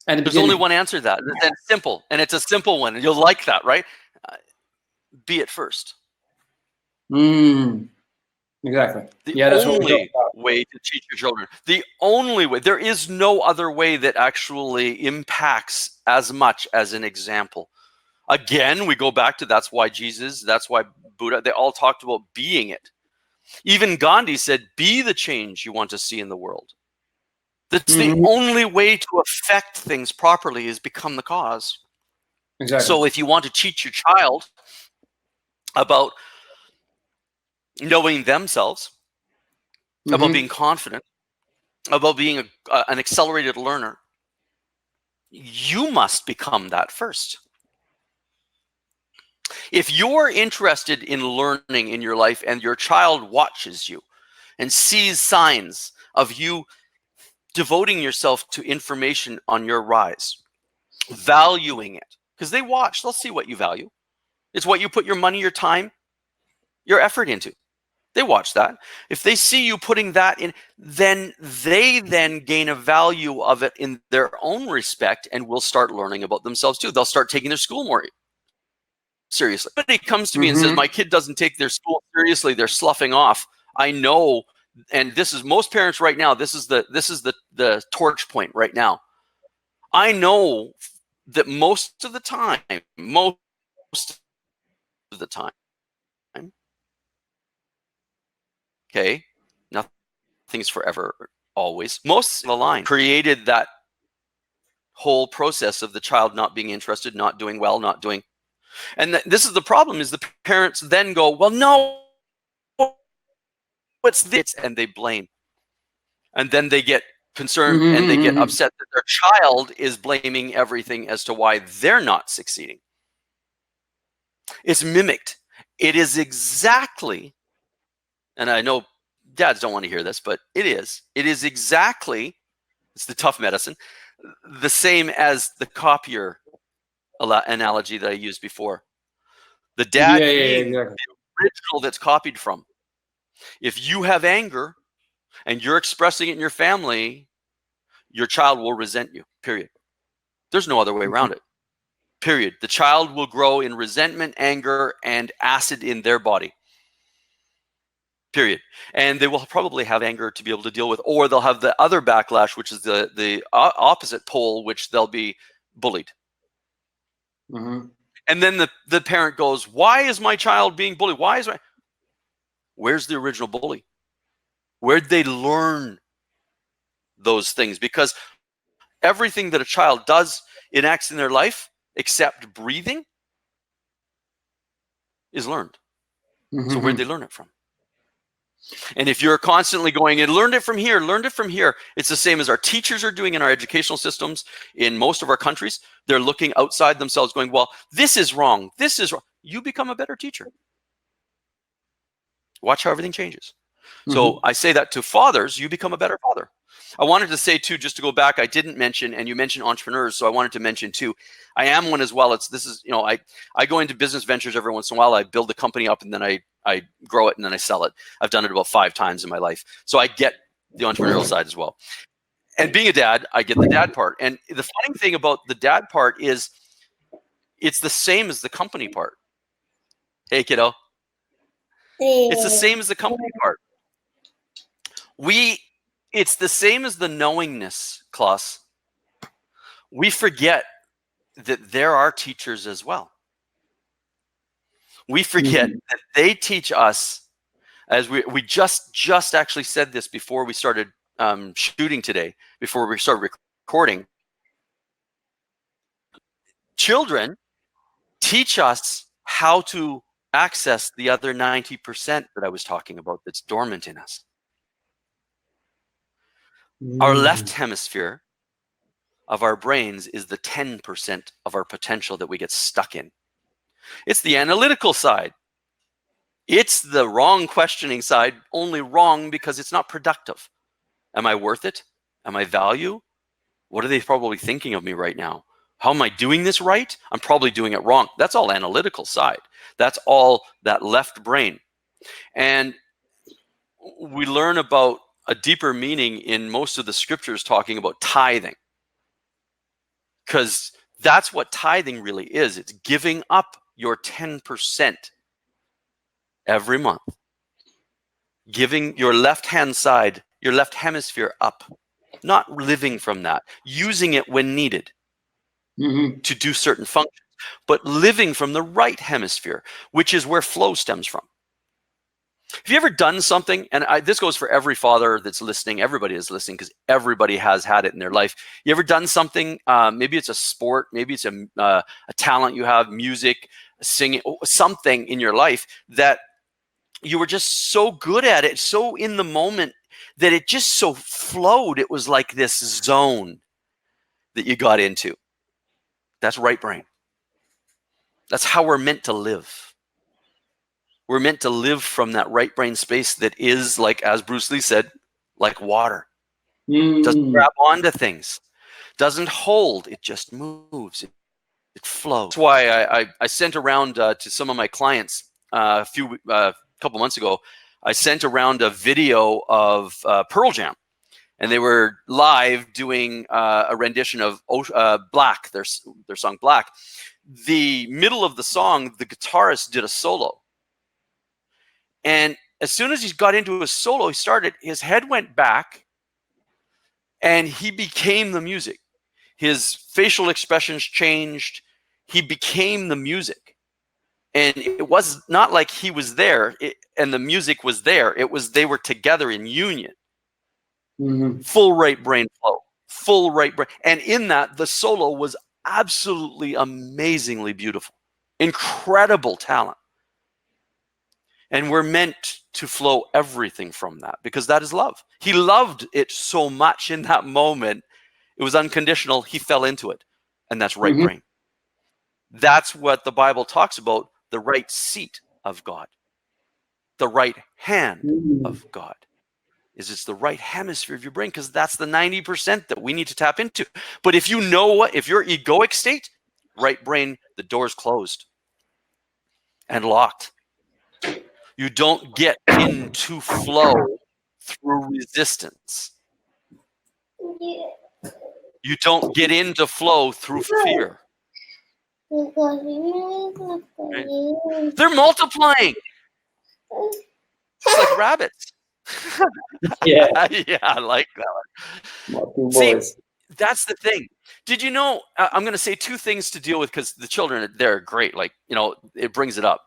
There's only one answer to that. And it's simple, and it's a simple one. And you'll like that, right? Be it first. Exactly. That's the only way to teach your children. The only way. There is no other way that actually impacts as much as an example. Again, we go back to that's why Jesus, that's why Buddha, they all talked about being it. Even Gandhi said, be the change you want to see in the world. That's the only way to affect things properly, is become the cause. Exactly. So if you want to teach your child about knowing themselves, about being confident, about being an accelerated learner, you must become that first. If you're interested in learning in your life and your child watches you and sees signs of you devoting yourself to information on your rise, valuing it, because they watch, they'll see what you value. It's what you put your money, your time, your effort into. They watch that. If they see you putting that in, then they then gain a value of it in their own respect and will start learning about themselves too. They'll start taking their school more seriously. But he comes to me and says, my kid doesn't take their school seriously, they're sloughing off. I know, and this is most parents right now, this is the torch point right now. I know that most of the time, okay, nothing's forever, always. Most of the line created that whole process of the child not being interested, not doing well, not doing. And this is the problem, is the parents then go, well, no, what's this? And they blame. And then they get concerned and they get upset that their child is blaming everything as to why they're not succeeding. It's mimicked. It is exactly, and I know dads don't want to hear this, but it is exactly, it's the tough medicine, the same as the copier analogy that I used before. The dad being exactly the original that's copied from. If you have anger and you're expressing it in your family, your child will resent you, period. There's no other way around it, period. The child will grow in resentment, anger, and acid in their body, period. And they will probably have anger to be able to deal with, or they'll have the other backlash, which is the opposite pole, which they'll be bullied. And then the parent goes, why is my child being bullied? Where's the original bully? Where'd they learn those things? Because everything that a child does, enacts in their life, except breathing, is learned. So where'd they learn it from? And if you're constantly going and learned it from here, it's the same as our teachers are doing in our educational systems in most of our countries. They're looking outside themselves going, well, this is wrong. This is wrong. You become a better teacher. Watch how everything changes. So I say that to fathers, you become a better father. I wanted to say too, just to go back, I didn't mention, and you mentioned entrepreneurs, so I wanted to mention too, I am one as well. I go into business ventures every once in a while. I build a company up and then I grow it and then I sell it. I've done it about 5 times in my life. So I get the entrepreneurial side as well. And being a dad, I get the dad part. And the funny thing about the dad part is it's the same as the company part. Hey, kiddo. It's the same as the company part. It's the same as the knowingness, Klaas. We forget that there are teachers as well. We forget that they teach us, as we just actually said this before we started shooting today, before we started recording. Children teach us how to access the other 90% that I was talking about that's dormant in us. Our left hemisphere of our brains is the 10% of our potential that we get stuck in. It's the analytical side. It's the wrong questioning side, only wrong because it's not productive. Am I worth it? Am I value? What are they probably thinking of me right now? How am I doing this right? I'm probably doing it wrong. That's all analytical side. That's all that left brain. And we learn about a deeper meaning in most of the scriptures talking about tithing. Because that's what tithing really is. It's giving up your 10% every month. Giving your left-hand side, your left hemisphere up. Not living from that. Using it when needed to do certain functions. But living from the right hemisphere, which is where flow stems from. Have you ever done something, and this goes for every father that's listening, everybody is listening, because everybody has had it in their life. You ever done something, maybe it's a sport, maybe it's a talent you have, music, singing, something in your life that you were just so good at it, so in the moment, that it just so flowed. It was like this zone that you got into. That's right brain. That's how we're meant to live. We're meant to live from that right brain space that is, like, as Bruce Lee said, like water. Doesn't grab onto things. Doesn't hold. It just moves. It flows. That's why I sent around to some of my clients a couple months ago. I sent around a video of Pearl Jam, and they were live doing a rendition of Black, their song Black. The middle of the song, the guitarist did a solo, and as soon as he got into his solo, his head went back, and he became the music. His facial expressions changed. He became the music. And it was not like he was there and the music was there. They were together in union. Full right brain flow. Full right brain. And in that, the solo was absolutely amazingly beautiful. Incredible talent. And we're meant to flow everything from that, because that is love. He loved it so much in that moment. It was unconditional. He fell into it. And that's right brain. That's what the Bible talks about, the right seat of God. The right hand of God. It's the right hemisphere of your brain, because that's the 90% that we need to tap into. But if you know what, if you're egoic state, right brain, the door's closed and locked. You don't get into flow through resistance. You don't get into flow through fear. Right? They're multiplying. It's like rabbits. Yeah. Yeah, I like that one. See, that's the thing. Did you know, I'm going to say two things to deal with, because the children, they're great. Like, it brings it up.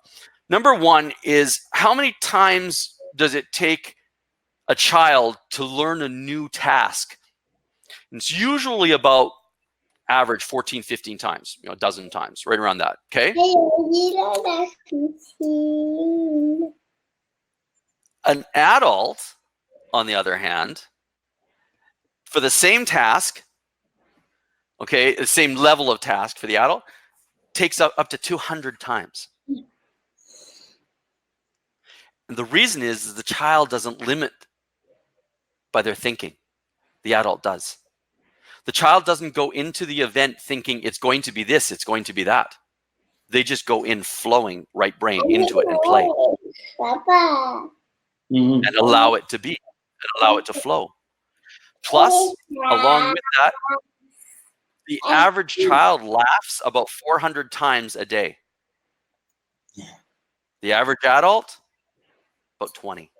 Number one is, how many times does it take a child to learn a new task? It's usually about average 14, 15 times, a dozen times, right around that. Okay. An adult, on the other hand, for the same task, okay, the same level of task for the adult, takes up to 200 times. And the reason is the child doesn't limit by their thinking. The adult does. The child doesn't go into the event thinking it's going to be this, it's going to be that. They just go in flowing right brain into it and play. And allow it to be, and allow it to flow. Plus, along with that, the average child laughs about 400 times a day. The average adult, about 20.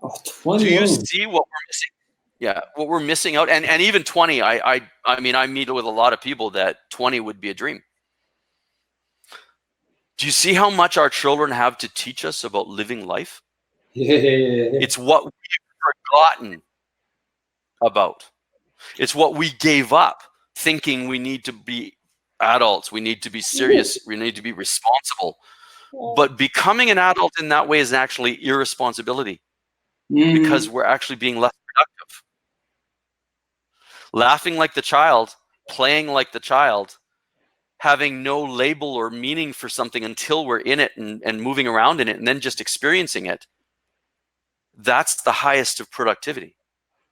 Oh, 20. Do you see what we're missing? Yeah, what we're missing out, and even 20. I mean, I meet with a lot of people that 20 would be a dream. Do you see how much our children have to teach us about living life? Yeah. It's what we've forgotten about. It's what we gave up, thinking we need to be adults, we need to be serious, we need to be responsible. But becoming an adult in that way is actually irresponsibility, because we're actually being less productive. Laughing like the child, playing like the child, having no label or meaning for something until we're in it and moving around in it, and then just experiencing it. That's the highest of productivity.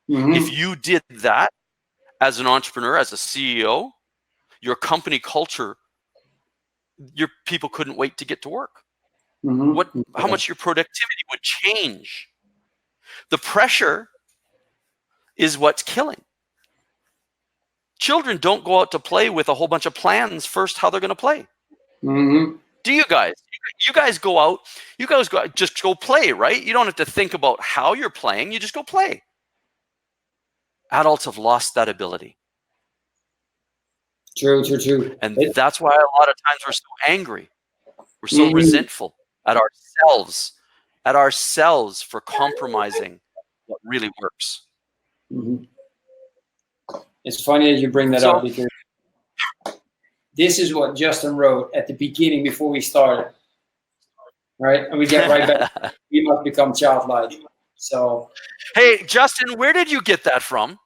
If you did that as an entrepreneur, as a CEO, your company culture, your people couldn't wait to get to work. How much your productivity would change. The pressure is what's killing. Children don't go out to play with a whole bunch of plans first how they're going to play. Do you guys? You guys go out, just go play, right? You don't have to think about how you're playing, you just go play. Adults have lost that ability. True. And that's why a lot of times we're so angry. We're so resentful at ourselves for compromising what really works. It's funny that you bring that up, because this is what Justin wrote at the beginning before we started, right? And we get right back. We must become childlike. So, hey, Justin, where did you get that from?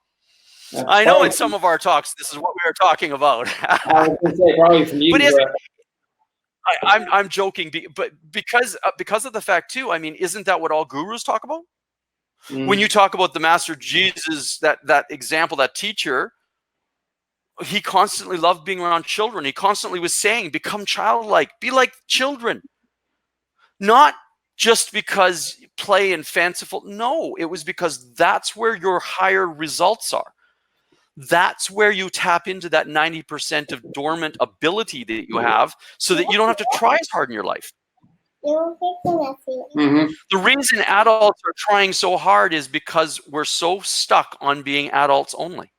I know in some of our talks, this is what we were talking about. I was going to say probably from you. But I'm joking, but because of the fact too. I mean, isn't that what all gurus talk about? When you talk about the Master Jesus, that example, that teacher, he constantly loved being around children. He constantly was saying, become childlike, be like children. Not just because play and fanciful. No, it was because that's where your higher results are. That's where you tap into that 90% of dormant ability that you have so that you don't have to try as hard in your life. The reason adults are trying so hard is because we're so stuck on being adults only.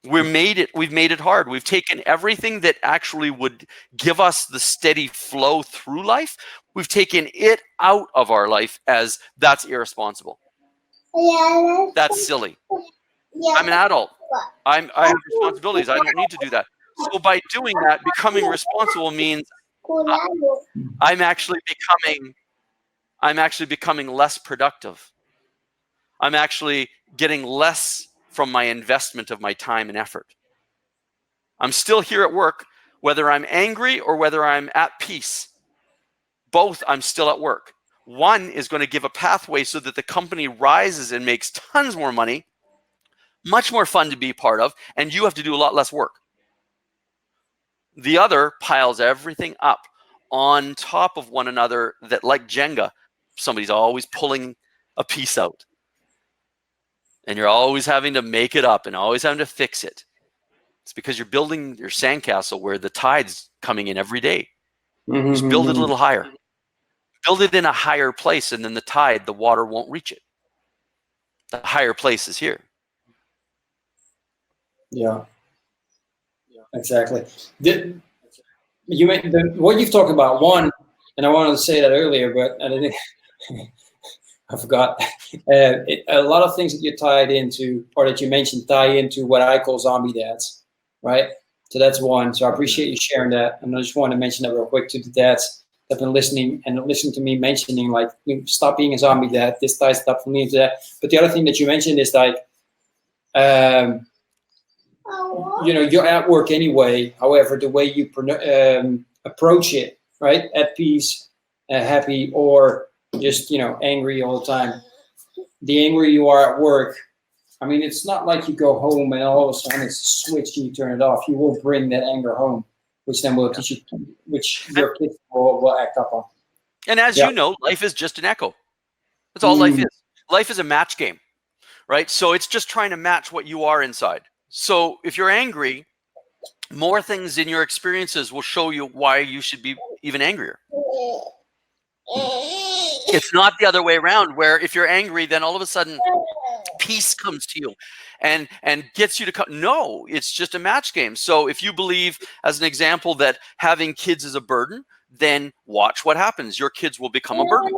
We've made it hard. We've taken everything that actually would give us the steady flow through life. We've taken it out of our life as that's irresponsible. That's silly. I'm an adult. I have responsibilities. I don't need to do that. So by doing that, becoming responsible means I'm actually becoming less productive. I'm actually getting less from my investment of my time and effort. I'm still here at work, whether I'm angry or whether I'm at peace. Both, I'm still at work. One is going to give a pathway so that the company rises and makes tons more money, much more fun to be part of, and you have to do a lot less work. The other piles everything up on top of one another that, like Jenga, somebody's always pulling a piece out. And you're always having to make it up and always having to fix it. It's because you're building your sandcastle where the tide's coming in every day. Just build it a little higher. Build it in a higher place, and then the tide, the water won't reach it. The higher place is here. Yeah, exactly. What you've talked about, one, and I wanted to say that earlier, but I didn't. I forgot. A lot of things that you tied into, or that you mentioned, tie into what I call zombie dads, right? So that's one. So I appreciate you sharing that. And I just want to mention that real quick to the dads that have been listening to me mentioning, like, stop being a zombie dad. This ties definitely into that. But the other thing that you mentioned is like, you're at work anyway. However, the way you approach it, right, at peace, happy, or just angry all the time. The angrier you are at work, I mean, it's not like you go home and all of a sudden it's a switch and you turn it off. You will bring that anger home, which then will teach you, which your kids will act up on. And as you know, life is just an echo. That's all life is. Life is a match game, right? So it's just trying to match what you are inside. So if you're angry, more things in your experiences will show you why you should be even angrier. It's not the other way around, where if you're angry, then all of a sudden peace comes to you and gets you to come. No, it's just a match game. So if you believe, as an example, that having kids is a burden, then watch what happens. Your kids will become a burden.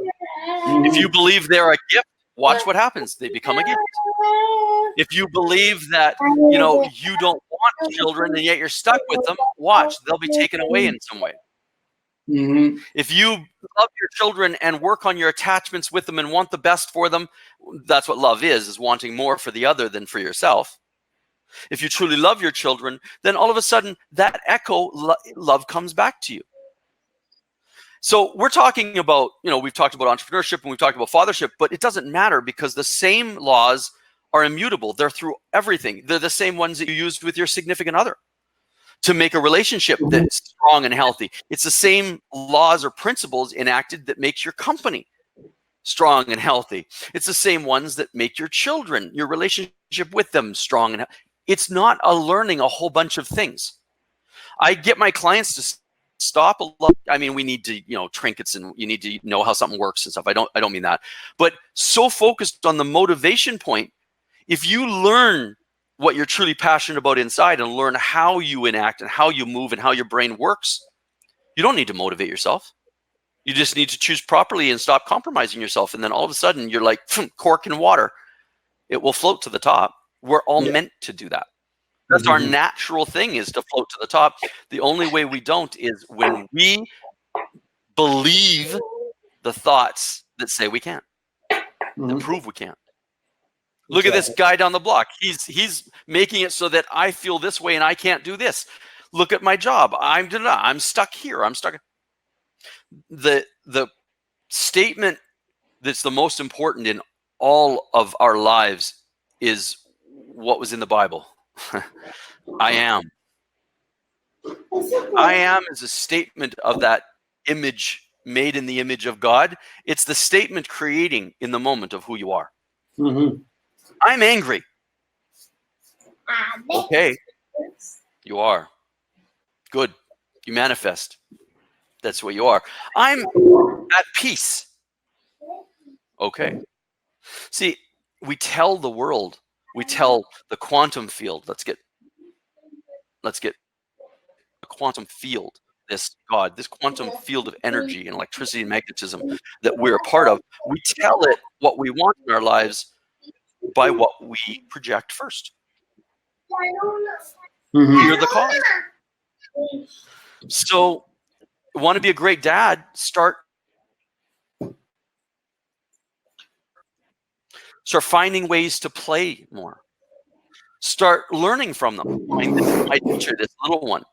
If you believe they're a gift, watch what happens. They become a gift. If you believe that, you don't want children and yet you're stuck with them, watch. They'll be taken away in some way. If you love your children and work on your attachments with them and want the best for them, that's what love is wanting more for the other than for yourself. If you truly love your children, then all of a sudden that echo love comes back to you. So we're talking about, we've talked about entrepreneurship and we've talked about fathership, but it doesn't matter because the same laws are immutable. They're through everything. They're the same ones that you used with your significant other to make a relationship that's strong and healthy. It's the same laws or principles enacted that makes your company strong and healthy. It's the same ones that make your children, your relationship with them, strong and healthy. It's not learning a whole bunch of things. I get my clients to stop a lot. I mean, we need to, trinkets, and you need to know how something works and stuff. I don't mean that. But so focused on the motivation point, if you learn what you're truly passionate about inside and learn how you enact and how you move and how your brain works, you don't need to motivate yourself. You just need to choose properly and stop compromising yourself. And then all of a sudden you're like cork in water. It will float to the top. We're all meant to do that. That's our natural thing, is to float to the top. The only way we don't is when we believe the thoughts that say we can't, that prove we can't. Look at this guy down the block. He's making it so that I feel this way and I can't do this. Look at my job. I'm stuck here. I'm stuck. The statement that's the most important in all of our lives is what was in the Bible. I am. I am is a statement of that image, made in the image of God. It's the statement creating in the moment of who you are. Mm-hmm. I'm angry. Okay. You are. Good. You manifest. That's what you are. I'm at peace. Okay. See, we tell the world, we tell the quantum field, let's get a quantum field, this quantum field of energy and electricity and magnetism that we're a part of. We tell it what we want in our lives by what we project first. Mm-hmm. You're the cause. So, want to be a great dad? Start finding ways to play more. Start learning from them. I mean, this is my teacher, this little one.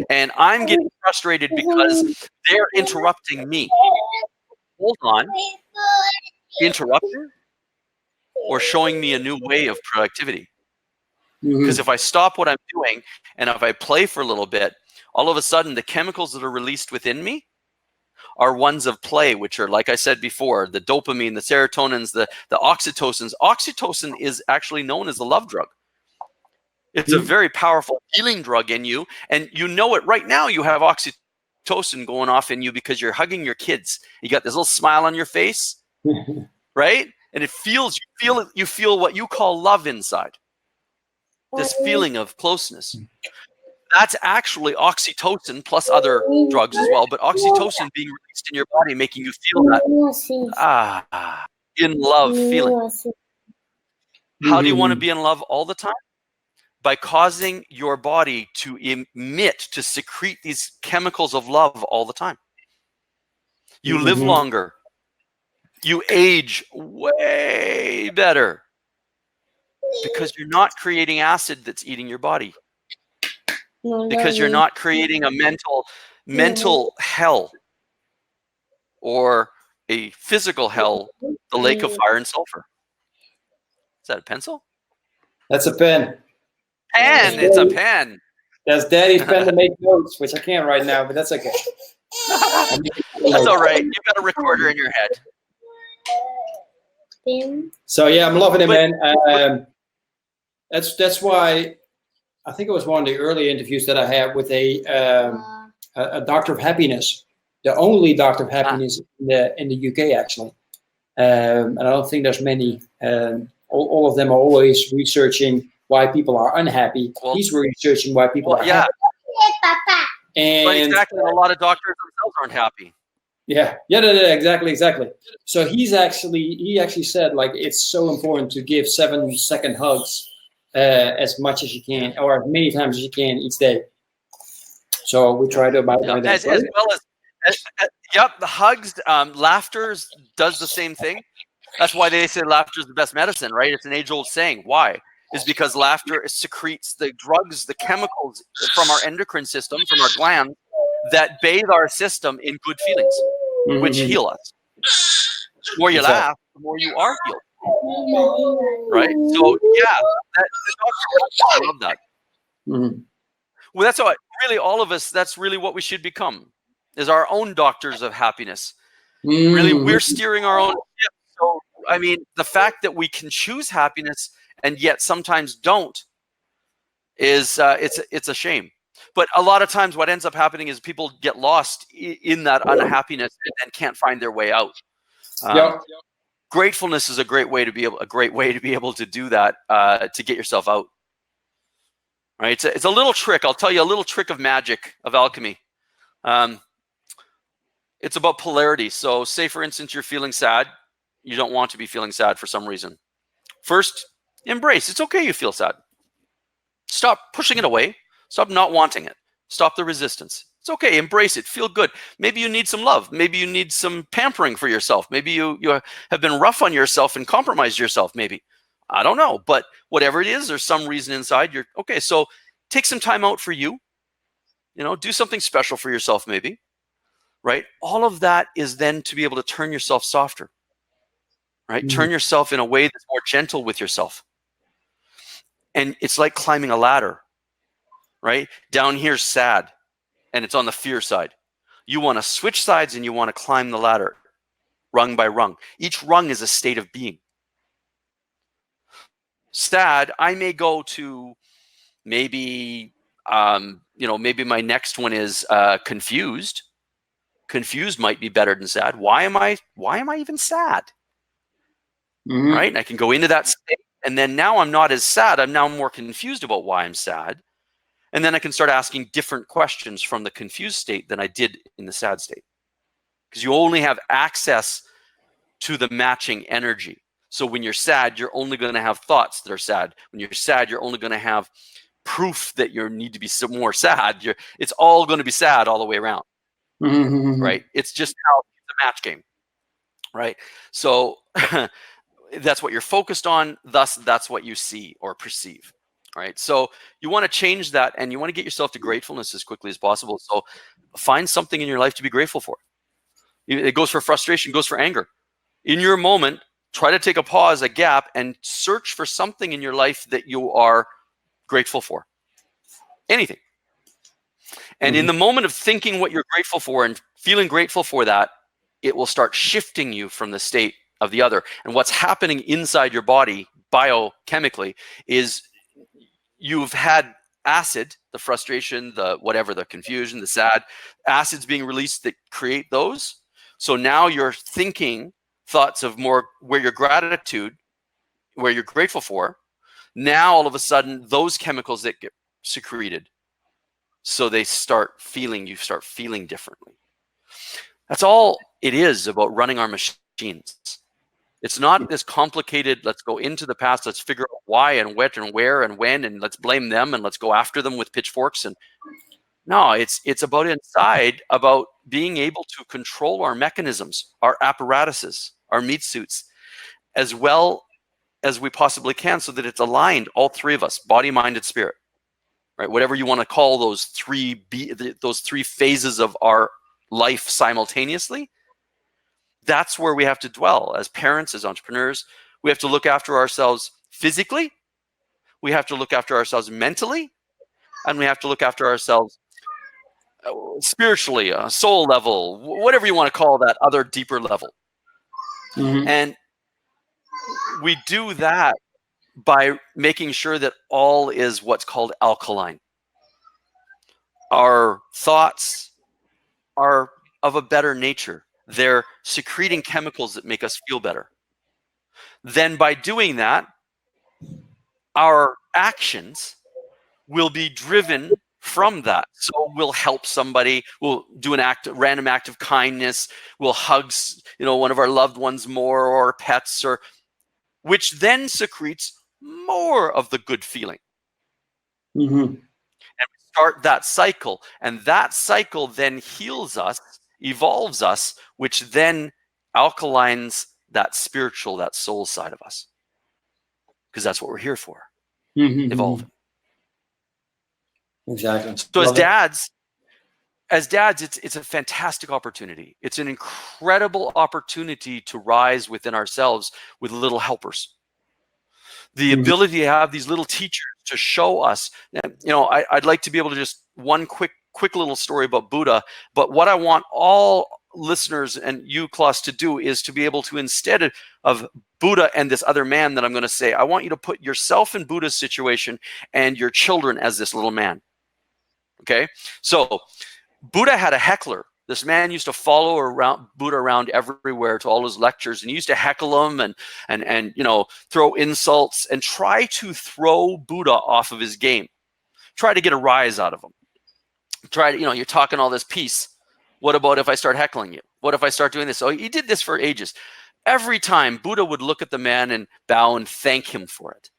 And I'm getting frustrated because they're interrupting me. Hold on. Interrupting or showing me a new way of productivity. Because if I stop what I'm doing and if I play for a little bit, all of a sudden the chemicals that are released within me are ones of play, which are, like I said before, the dopamine, the serotonins, the oxytocins. Oxytocin is actually known as the love drug. It's a very powerful healing drug in you, and you know it right now. You have oxytocin going off in you because you're hugging your kids. You got this little smile on your face, right? And you feel what you call love inside. This feeling of closeness. That's actually oxytocin plus other drugs as well, but oxytocin being released in your body, making you feel that in love feeling. How do you want to be in love all the time? By causing your body to to secrete these chemicals of love all the time. You live longer. You age way better because you're not creating acid that's eating your body. Because you're not creating a mental hell or a physical hell, the lake of fire and sulfur. Is that a pencil? That's a pen. Pen. It's a pen. That's Daddy's pen to make notes, which I can't right now, but that's okay. That's all right. You've got a recorder in your head. So yeah, I'm loving it, man. That's why I think it was one of the early interviews that I had with a doctor of happiness, the only doctor of happiness in the UK actually. And I don't think there's many. All of them are always researching why people are unhappy. Well, he's researching why people are happy. And but exactly, a lot of doctors themselves aren't happy. Yeah, exactly. So he actually said, like, it's so important to give 7-second hugs as much as you can, or as many times as you can each day. So we try to abide by that. As well as the hugs, laughter does the same thing. That's why they say laughter is the best medicine, right? It's an age-old saying. Why? Is because laughter secretes the drugs, the chemicals from our endocrine system, from our glands, that bathe our system in good feelings, which heal us. The more you laugh, the more you are healed. Right? So, yeah, I love that. Well, that's all. Really, all of us, that's really what we should become, is our own doctors of happiness. Really, we're steering our own ship. So, I mean, the fact that we can choose happiness and yet sometimes don't is it's a shame. But a lot of times what ends up happening is people get lost in that unhappiness and can't find their way out. Gratefulness is a great way to be able to do that, to get yourself out. Right? It's a little trick. I'll tell you a little trick of magic, of alchemy. It's about polarity. So say, for instance, you're feeling sad. You don't want to be feeling sad for some reason. First, embrace. It's okay you feel sad. Stop pushing it away. Stop not wanting it. Stop the resistance. It's okay. Embrace it. Feel good. Maybe you need some love. Maybe you need some pampering for yourself. Maybe you have been rough on yourself and compromised yourself maybe. I don't know. But whatever it is, there's some reason inside. You're okay. So take some time out for you. Do something special for yourself maybe. Right? All of that is then to be able to turn yourself softer. right? Turn yourself in a way that's more gentle with yourself. And it's like climbing a ladder, right? Down here's sad, and it's on the fear side. You want to switch sides and you want to climb the ladder, rung by rung. Each rung is a state of being. Sad, I may go to maybe, maybe my next one is confused. Confused might be better than sad. Why am I even sad? Right? And I can go into that state, and then now I'm not as sad. I'm now more confused about why I'm sad. And then I can start asking different questions from the confused state than I did in the sad state. Because you only have access to the matching energy. So when you're sad, you're only going to have thoughts that are sad. When you're sad, you're only going to have proof that you need to be more sad. It's all going to be sad all the way around. Right? It's just how it's a match game. Right? So that's what you're focused on. Thus, that's what you see or perceive. Right? So you want to change that, and you want to get yourself to gratefulness as quickly as possible. So find something in your life to be grateful for. It goes for frustration, goes for anger. In your moment, try to take a pause, a gap, and search for something in your life that you are grateful for. Anything. And in the moment of thinking what you're grateful for and feeling grateful for that, it will start shifting you from the state of the other. And what's happening inside your body biochemically is you've had acid, the frustration, the whatever, the confusion, the sad, acids being released that create those. So now you're thinking thoughts of more where your gratitude, where you're grateful for. Now all of a sudden those chemicals that get secreted, so you start feeling differently. That's all it is about running our machines. It's not this complicated, let's go into the past, let's figure out why and what and where and when, and let's blame them and let's go after them with pitchforks. And no, it's about inside, about being able to control our mechanisms, our apparatuses, our meat suits, as well as we possibly can, so that it's aligned, all three of us, body, mind, and spirit, right? Whatever you want to call those three phases of our life simultaneously, that's where we have to dwell as parents, as entrepreneurs. We have to look after ourselves physically, we have to look after ourselves mentally, and we have to look after ourselves spiritually, soul level, whatever you want to call that other deeper level. And we do that by making sure that all is what's called alkaline. Our thoughts are of a better nature. They're secreting chemicals that make us feel better. Then by doing that, our actions will be driven from that. So we'll help somebody, we'll do a random act of kindness, we'll hug, one of our loved ones more, or pets, or which then secretes more of the good feeling. And we start that cycle, and that cycle then heals us, evolves us, which then alkalines that spiritual, that soul side of us, because that's what we're here for. Evolve. Exactly. So as dads, it's a fantastic opportunity. It's an incredible opportunity to rise within ourselves with little helpers. The ability to have these little teachers to show us. I'd like to be able to just one quick little story about Buddha. But what I want all listeners and you, Klaas, to do is to be able to, instead of Buddha and this other man that I'm going to say, I want you to put yourself in Buddha's situation and your children as this little man. Okay, so Buddha had a heckler. This man used to follow Buddha around everywhere to all his lectures, and he used to heckle him and throw insults and try to throw Buddha off of his game. Try to get a rise out of him. You're talking all this peace. What about if I start heckling you? What if I start doing this? So he did this for ages. Every time Buddha would look at the man and bow and thank him for it.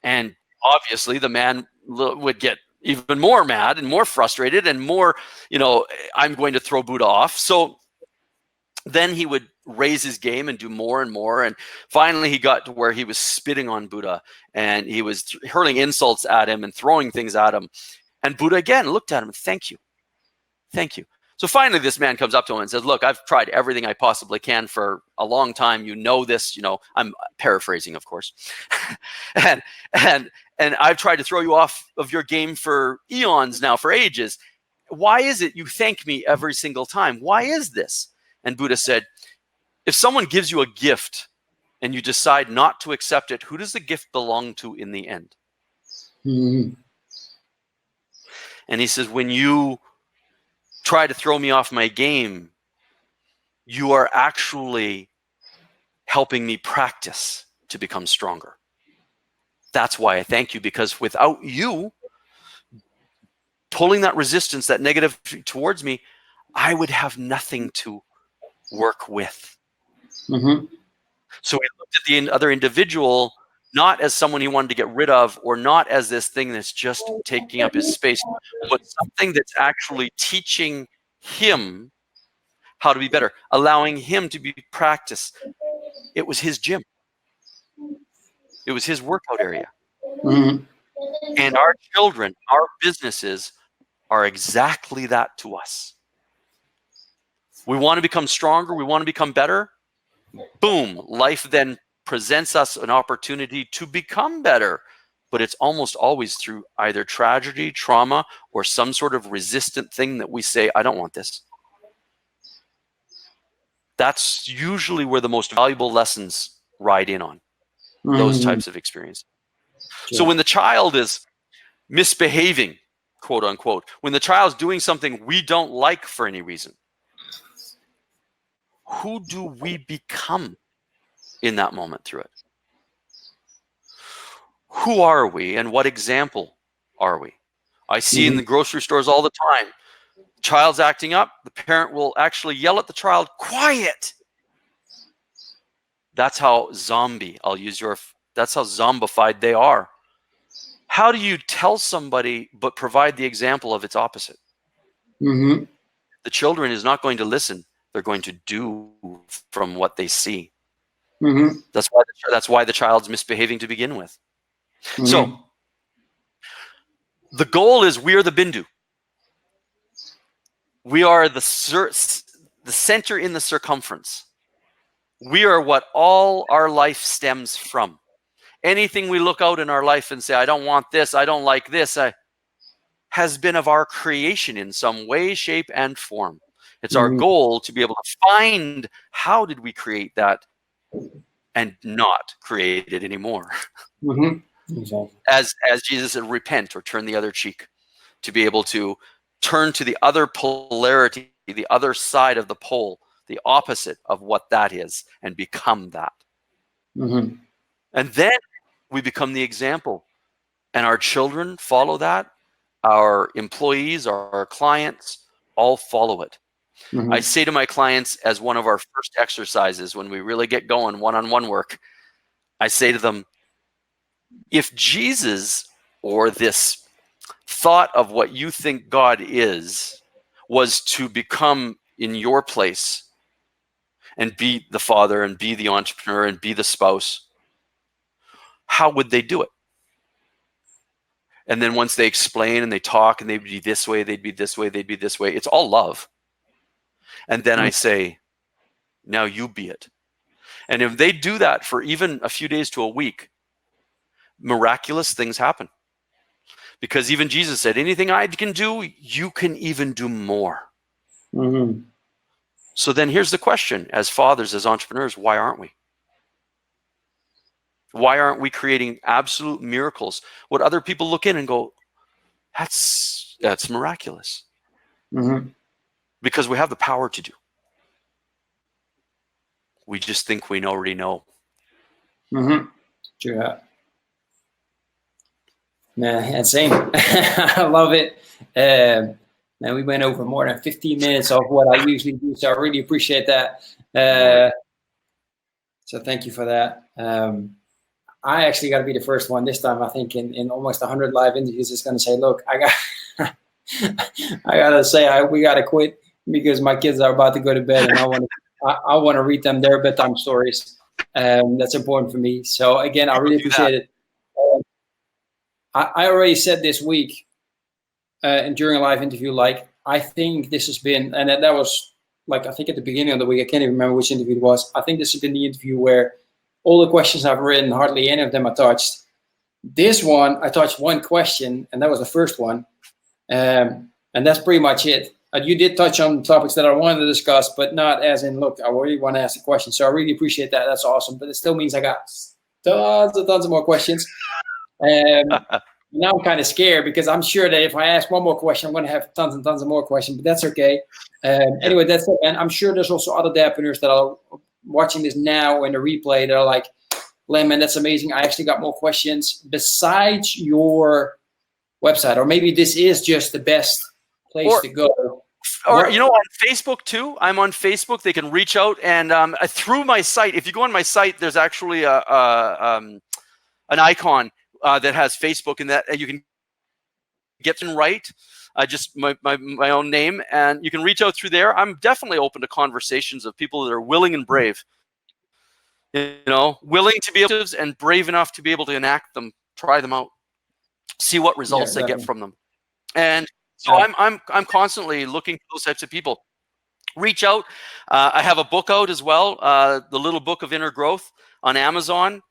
And obviously the man would get even more mad and more frustrated and more, I'm going to throw Buddha off. So then he would raise his game and do more and more. And finally he got to where he was spitting on Buddha, and he was hurling insults at him and throwing things at him. And Buddha again looked at him and thank you. Thank you. So finally, this man comes up to him and says, look, I've tried everything I possibly can for a long time. You know this, I'm paraphrasing, of course. and I've tried to throw you off of your game for eons now, for ages. Why is it you thank me every single time? Why is this? And Buddha said, if someone gives you a gift and you decide not to accept it, who does the gift belong to in the end? Mm-hmm. And he says, when you try to throw me off my game, you are actually helping me practice to become stronger. That's why I thank you, because without you pulling that resistance, that negative towards me, I would have nothing to work with. Mm-hmm. So he looked at the other individual not as someone he wanted to get rid of, or not as this thing that's just taking up his space, but something that's actually teaching him how to be better, allowing him to be practice. It was his gym. It was his workout area. Mm-hmm. And our children, our businesses are exactly that to us. We want to become stronger. We want to become better. Boom. Life then presents us an opportunity to become better. But it's almost always through either tragedy, trauma, or some sort of resistant thing that we say, I don't want this. That's usually where the most valuable lessons ride in on, those types of experiences. Sure. So when the child is misbehaving, quote unquote, when the child's doing something we don't like for any reason, who do we become in that moment through it? Who are we, and what example are we? I see in the grocery stores all the time, child's acting up, the parent will actually yell at the child, quiet. That's how that's how zombified they are. How do you tell somebody but provide the example of its opposite? Mm-hmm. The children is not going to listen. They're going to do from what they see. Mm-hmm. That's why the child's misbehaving to begin with. Mm-hmm. So the goal is we are the bindu. We are the center in the circumference. We are what all our life stems from. Anything we look out in our life and say, I don't want this, I don't like this, has been of our creation in some way, shape, and form. It's our goal to be able to find how did we create that and not create it anymore. Mm-hmm. Exactly. As Jesus said, repent or turn the other cheek, to be able to turn to the other polarity, the other side of the pole, the opposite of what that is, and become that. Mm-hmm. And then we become the example, and our children follow that. Our employees, our clients, all follow it. Mm-hmm. I say to my clients, as one of our first exercises when we really get going one-on-one work, I say to them, if Jesus, or this thought of what you think God is, was to become in your place and be the father and be the entrepreneur and be the spouse, how would they do it? And then once they explain and they talk and they'd be this way, they'd be this way, they'd be this way. It's all love. And then I say, now you be it. And if they do that for even a few days to a week, miraculous things happen. Because even Jesus said, anything I can do, you can even do more. Mm-hmm. So then here's the question, as fathers, as entrepreneurs, why aren't we? Why aren't we creating absolute miracles? What other people look in and go, that's miraculous. Mm-hmm. Because we have the power to do. We just think we already know. Mm-hmm. Sure. Yeah, same. I love it. And we went over more than 15 minutes of what I usually do, so I really appreciate that. So thank you for that. I actually got to be the first one this time. I think in almost 100 live interviews, is going to say, "Look, I gotta say, we gotta quit because my kids are about to go to bed, and I want to read them their bedtime stories. That's important for me. So again, I really appreciate it. I already said this week and during a live interview, like I think this has been, and that was like, I think at the beginning of the week, I can't even remember which interview it was. I think this has been the interview where all the questions I've written, hardly any of them I touched. This one, I touched one question, and that was the first one. And that's pretty much it. You did touch on topics that I wanted to discuss, but not as in, look, I really want to ask a question. So I really appreciate that. That's awesome. But it still means I got tons of more questions. Now I'm kind of scared because I'm sure that if I ask one more question, I'm going to have tons and tons of more questions, but that's okay. Anyway, that's it. And I'm sure there's also other dadpreneurs that are watching this now in the replay that are like, Len, man, that's amazing. I actually got more questions besides your website, or maybe this is just the best place to go. Or, on Facebook too. I'm on Facebook. They can reach out, and through my site, if you go on my site, there's actually an icon that has Facebook, and that you can get Len Wright, just my own name, and you can reach out through there. I'm definitely open to conversations of people that are willing and brave, willing to be able to, and brave enough to be able to enact them, try them out, see what results they get from them. And so I'm constantly looking for those types of people. Reach out. I have a book out as well, The Little Book of Inner Growth, on Amazon.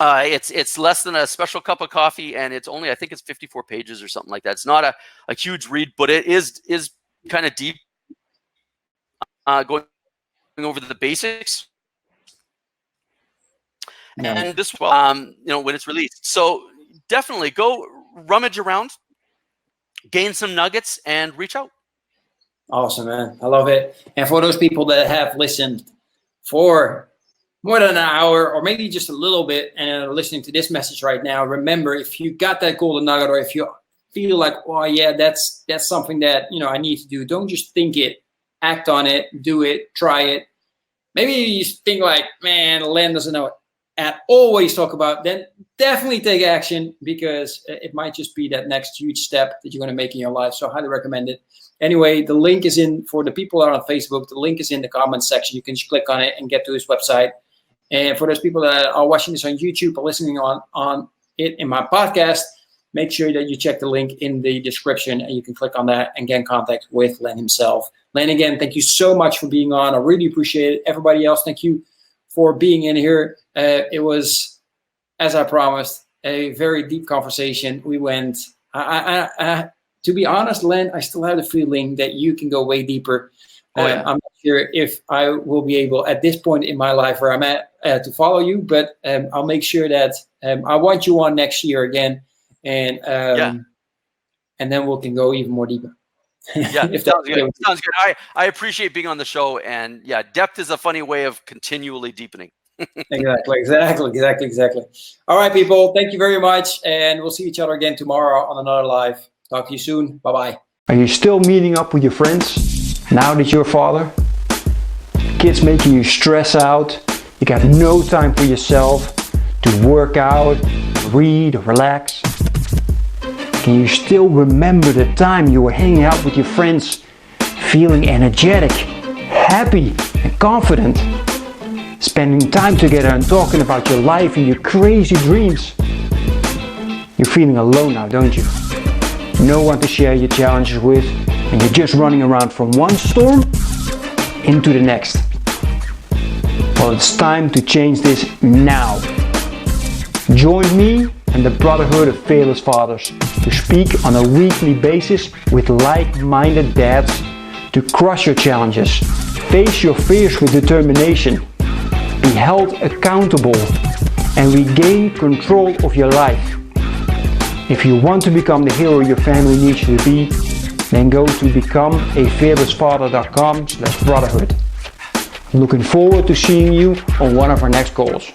It's less than a special cup of coffee, and it's only, I think it's 54 pages or something like that. It's not a huge read, but it is kind of deep, going over the basics. Nice. And this, when it's released. So definitely go rummage around, gain some nuggets, and reach out. Awesome, man. I love it. And for those people that have listened for more than an hour, or maybe just a little bit, and are listening to this message right now, remember, if you got that golden nugget, or if you feel like, oh yeah, that's something that I need to do, don't just think it, act on it, do it, try it. Maybe you think like, man, Len doesn't know it at always talk about, then definitely take action, because it might just be that next huge step that you're going to make in your life. So I highly recommend it. Anyway, the link is in, for the people that are on Facebook, the link is in the comments section. You can just click on it and get to his website. And for those people that are watching this on YouTube or listening on it in my podcast, make sure that you check the link in the description, and you can click on that and get in contact with Len himself. Len, again, thank you so much for being on. I really appreciate it. Everybody else, thank you for being in here. It was, as I promised, a very deep conversation. We went, to be honest, Len, I still have the feeling that you can go way deeper. I'm not sure if I will be able, at this point in my life where I'm at, to follow you, but I'll make sure that I want you on next year again, and then we can go even more deeper. Yeah, sounds good. Sounds good. I appreciate being on the show, and yeah, depth is a funny way of continually deepening. Exactly. All right, people, thank you very much, and we'll see each other again tomorrow on another live. Talk to you soon. Bye-bye. Are you still meeting up with your friends now that you're a father? Kids making you stress out, you got no time for yourself to work out, read, or relax. Can you still remember the time you were hanging out with your friends, feeling energetic, happy, and confident? Spending time together and talking about your life and your crazy dreams. You're feeling alone now, don't you? No one to share your challenges with, and you're just running around from one storm into the next. Well, it's time to change this now. Join me and the Brotherhood of Fearless Fathers to speak on a weekly basis with like-minded dads to crush your challenges, face your fears with determination, be held accountable, and regain control of your life. If you want to become the hero your family needs you to be, then go to becomeafearlessfather.com/brotherhood. I'm looking forward to seeing you on one of our next calls.